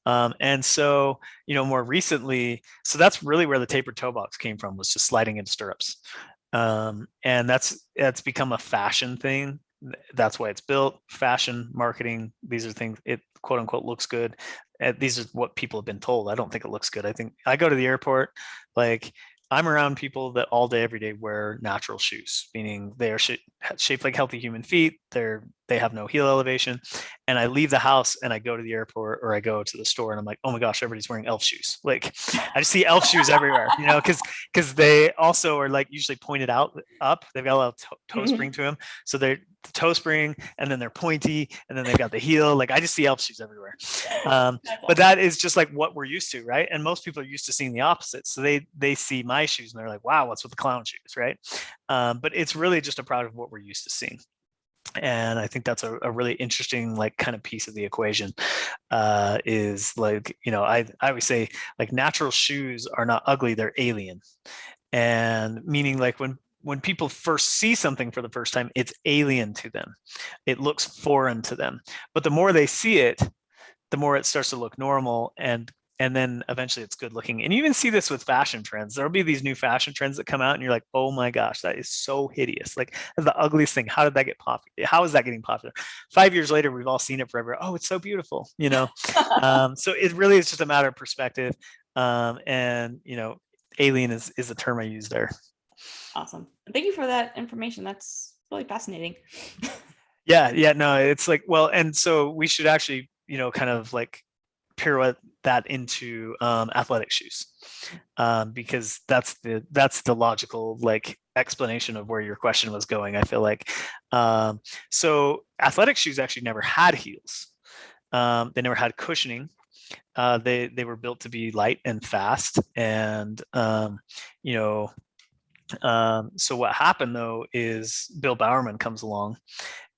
And so, more recently, so that's really where the tapered toe box came from, was just sliding into stirrups. And that's become a fashion thing. That's why it's built. Fashion, marketing, these are things, it quote unquote looks good. These are what people have been told. I don't think it looks good. I think I go to the airport, like I'm around people that all day, every day wear natural shoes, meaning they are shaped like healthy human feet. They have no heel elevation. And I leave the house and I go to the airport or I go to the store and I'm like, oh my gosh, everybody's wearing elf shoes. Like I just see elf shoes everywhere, because they also are like usually pointed out up. They've got a little toe spring to them. So they're the toe spring and then they're pointy and then they've got the heel. Like I just see elf shoes everywhere. But that is just like what we're used to, right? And most people are used to seeing the opposite. So they see my shoes and they're like, wow, what's with the clown shoes, right? But it's really just a product of what we're used to seeing. And I think that's a really interesting, like, kind of piece of the equation. Is like, I always say, like, natural shoes are not ugly, they're alien. And meaning, like, when people first see something for the first time, it's alien to them. It looks foreign to them. But the more they see it, the more it starts to look normal, and then eventually it's good looking. And you even see this with fashion trends. There'll be these new fashion trends that come out and you're like, oh my gosh, that is so hideous. Like, that's the ugliest thing. How did that get popular? How is that getting popular? 5 years later, we've all seen it forever. Oh, it's so beautiful, So it really is just a matter of perspective. And alien is the term I use there. Awesome. Thank you for that information. That's really fascinating. Yeah, no, it's like, well, and so we should actually, kind of like pirouette that into athletic shoes, because that's the logical, like, explanation of where your question was going, I feel like. So athletic shoes actually never had heels. They never had cushioning. They were built to be light and fast, and so what happened, though, is Bill Bowerman comes along,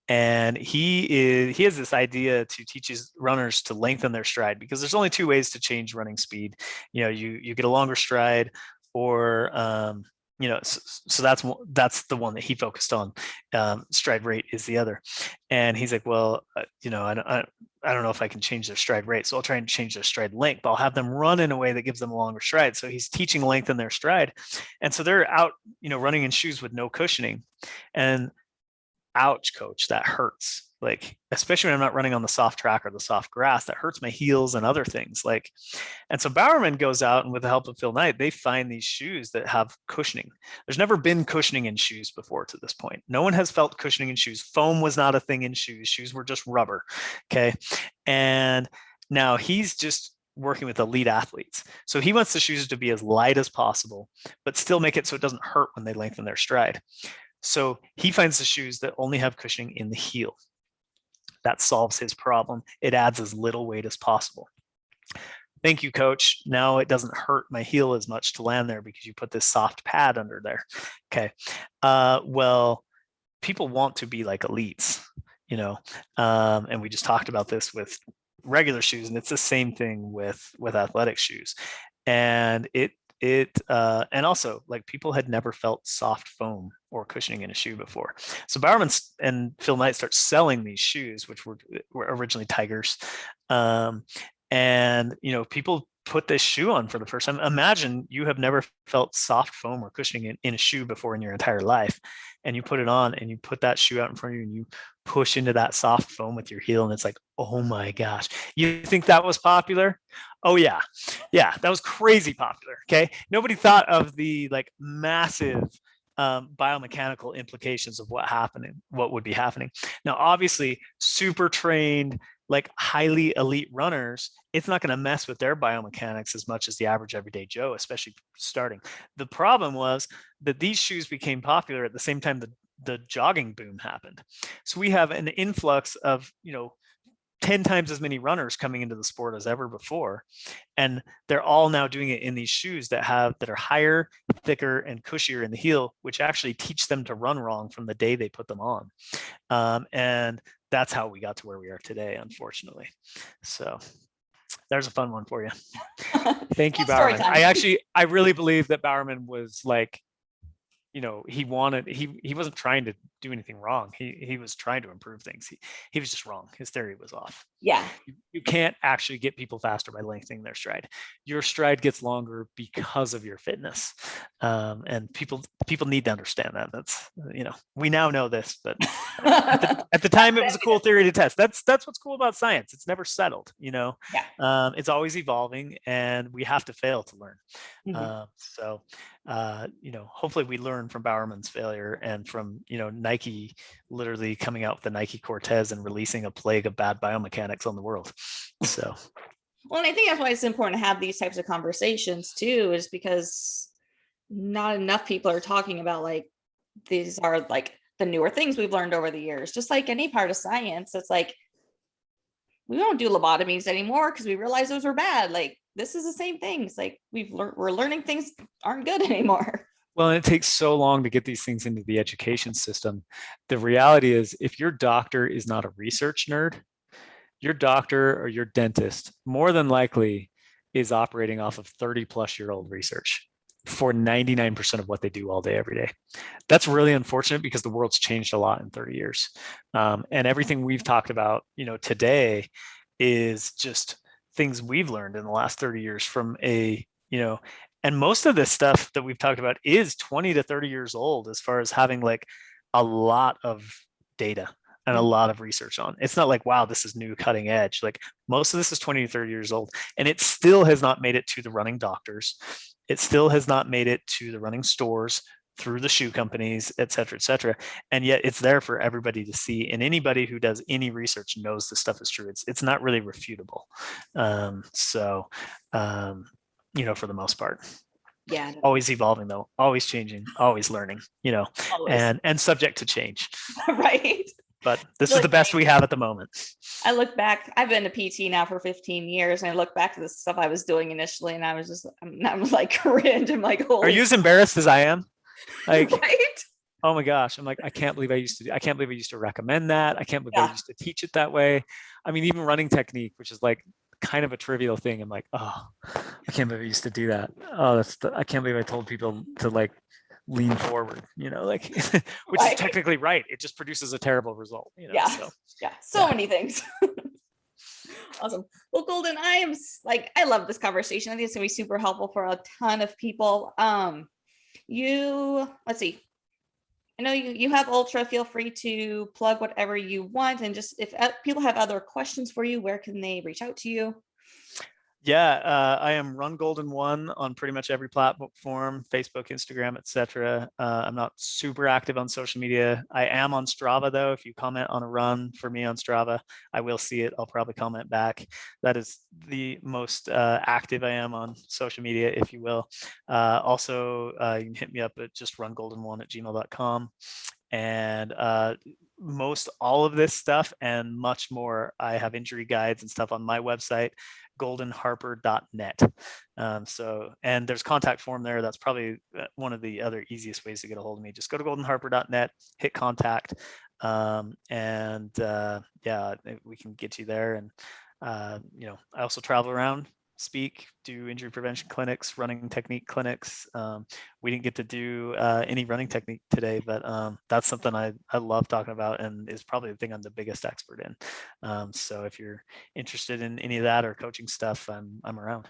and he has this idea to teach his runners to lengthen their stride, because there's only two ways to change running speed. You get a longer stride, or so that's the one that he focused on. Stride rate is the other. And he's like, well, I don't know if I can change their stride rate, so I'll try and change their stride length, but I'll have them run in a way that gives them a longer stride. So he's teaching length in their stride. And so they're out, running in shoes with no cushioning. And ouch, coach, that hurts. Like, especially when I'm not running on the soft track or the soft grass, that hurts my heels and other things. Like, and so Bowerman goes out, and with the help of Phil Knight, they find these shoes that have cushioning. There's never been cushioning in shoes before to this point. No one has felt cushioning in shoes. Foam was not a thing in shoes. Shoes were just rubber. Okay. And now he's just working with elite athletes. So he wants the shoes to be as light as possible, but still make it so it doesn't hurt when they lengthen their stride. So he finds the shoes that only have cushioning in the heel. That solves his problem. It adds as little weight as possible. Thank you, coach. Now it doesn't hurt my heel as much to land there because you put this soft pad under there. Okay. Well, people want to be like elites, and we just talked about this with regular shoes, and it's the same thing with athletic shoes. And and also, like, people had never felt soft foam or cushioning in a shoe before. So Bowerman and Phil Knight start selling these shoes, which were originally Tigers. And people put this shoe on for the first time. Imagine you have never felt soft foam or cushioning in a shoe before in your entire life, and you put it on and you put that shoe out in front of you and you push into that soft foam with your heel, and it's like, oh my gosh, you think that was popular? Oh yeah, that was crazy popular. Okay, nobody thought of the, like, massive biomechanical implications of what would be happening. Now, obviously, super trained, like, highly elite runners, it's not going to mess with their biomechanics as much as the average everyday Joe, especially starting. The problem was that these shoes became popular at the same time the jogging boom happened. So we have an influx of 10 times as many runners coming into the sport as ever before, and they're all now doing it in these shoes that are higher, thicker, and cushier in the heel, which actually teach them to run wrong from the day they put them on. And that's how we got to where we are today, unfortunately. So there's a fun one for you. Thank you, Bowerman. I really believe that Bowerman was, like, he wasn't trying to do anything wrong. He was trying to improve things. He was just wrong. His theory was off. Yeah. You can't actually get people faster by lengthening their stride. Your stride gets longer because of your fitness, and people need to understand that. That's we now know this, but at the time it was a cool theory to test. That's what's cool about science. It's never settled. Yeah. It's always evolving, and we have to fail to learn. Mhm. Hopefully we learn from Bowerman's failure and from Nike literally coming out with the Nike Cortez and releasing a plague of bad biomechanics on the world. So, well, and I think that's why it's important to have these types of conversations too, is because not enough people are talking about like these are like the newer things we've learned over the years. Just like any part of science, it's like we don't do lobotomies anymore because we realize those were bad. Like this is the same things. Like we're learning things aren't good anymore. well, and it takes so long to get these things into the education system. The reality is, if your doctor is not a research nerd, your doctor or your dentist more than likely is operating off of 30-plus-year-old research for 99% of what they do all day, every day. That's really unfortunate because the world's changed a lot in 30 years. And everything we've talked about, today is just things we've learned in the last 30 years from and most of this stuff that we've talked about is 20 to 30 years old as far as having like a lot of data and a lot of research on. It's not like, wow, this is new cutting edge. Like most of this is 20 to 30 years old, and it still has not made it to the running doctors. It still has not made it to the running stores, through the shoe companies, et cetera, et cetera. And yet it's there for everybody to see. And anybody who does any research knows this stuff is true. It's not really refutable. For the most part. Yeah. Always evolving though, always changing, always learning, Always. and subject to change. Right. But this is the best we have at the moment. I look back, I've been a PT now for 15 years, and I look back to the stuff I was doing initially, and I'm like cringe. I'm like, holy. Are you as embarrassed as I am? Like, right? Oh my gosh. I'm like, I can't believe I used to recommend that. I can't believe I used to teach it that way. I mean, even running technique, which is like kind of a trivial thing. I'm like, oh, I can't believe I used to do that. Oh, I can't believe I told people to like lean forward, which is technically right. It just produces a terrible result. So many things. Awesome. Well, Golden, I love this conversation. I think it's gonna be super helpful for a ton of people. Let's see. I know you have Ultra. Feel free to plug whatever you want, and just if people have other questions for you, where can they reach out to you? Yeah, I am Run Golden 1 on pretty much every platform, Facebook, Instagram, etc. I'm not super active on social media. I am on Strava though. If you comment on a run for me on Strava, I will see it. I'll probably comment back. That is the most active I am on social media, if you will. Also, you can hit me up at just rungolden1@gmail.com. And most all of this stuff and much more, I have injury guides and stuff on my website, goldenharper.net. And there's contact form there. That's probably one of the other easiest ways to get a hold of me. Just go to goldenharper.net, hit contact, and we can get you there. And I also travel around, speak, do injury prevention clinics, running technique clinics. We didn't get to do any running technique today, but that's something I love talking about and is probably the thing I'm the biggest expert in. So if you're interested in any of that or coaching stuff, I'm around.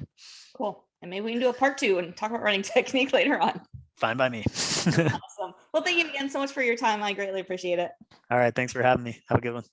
Cool. And maybe we can do a part 2 and talk about running technique later on. Fine by me. Awesome. Well, thank you again so much for your time. I greatly appreciate it. All right. Thanks for having me. Have a good one.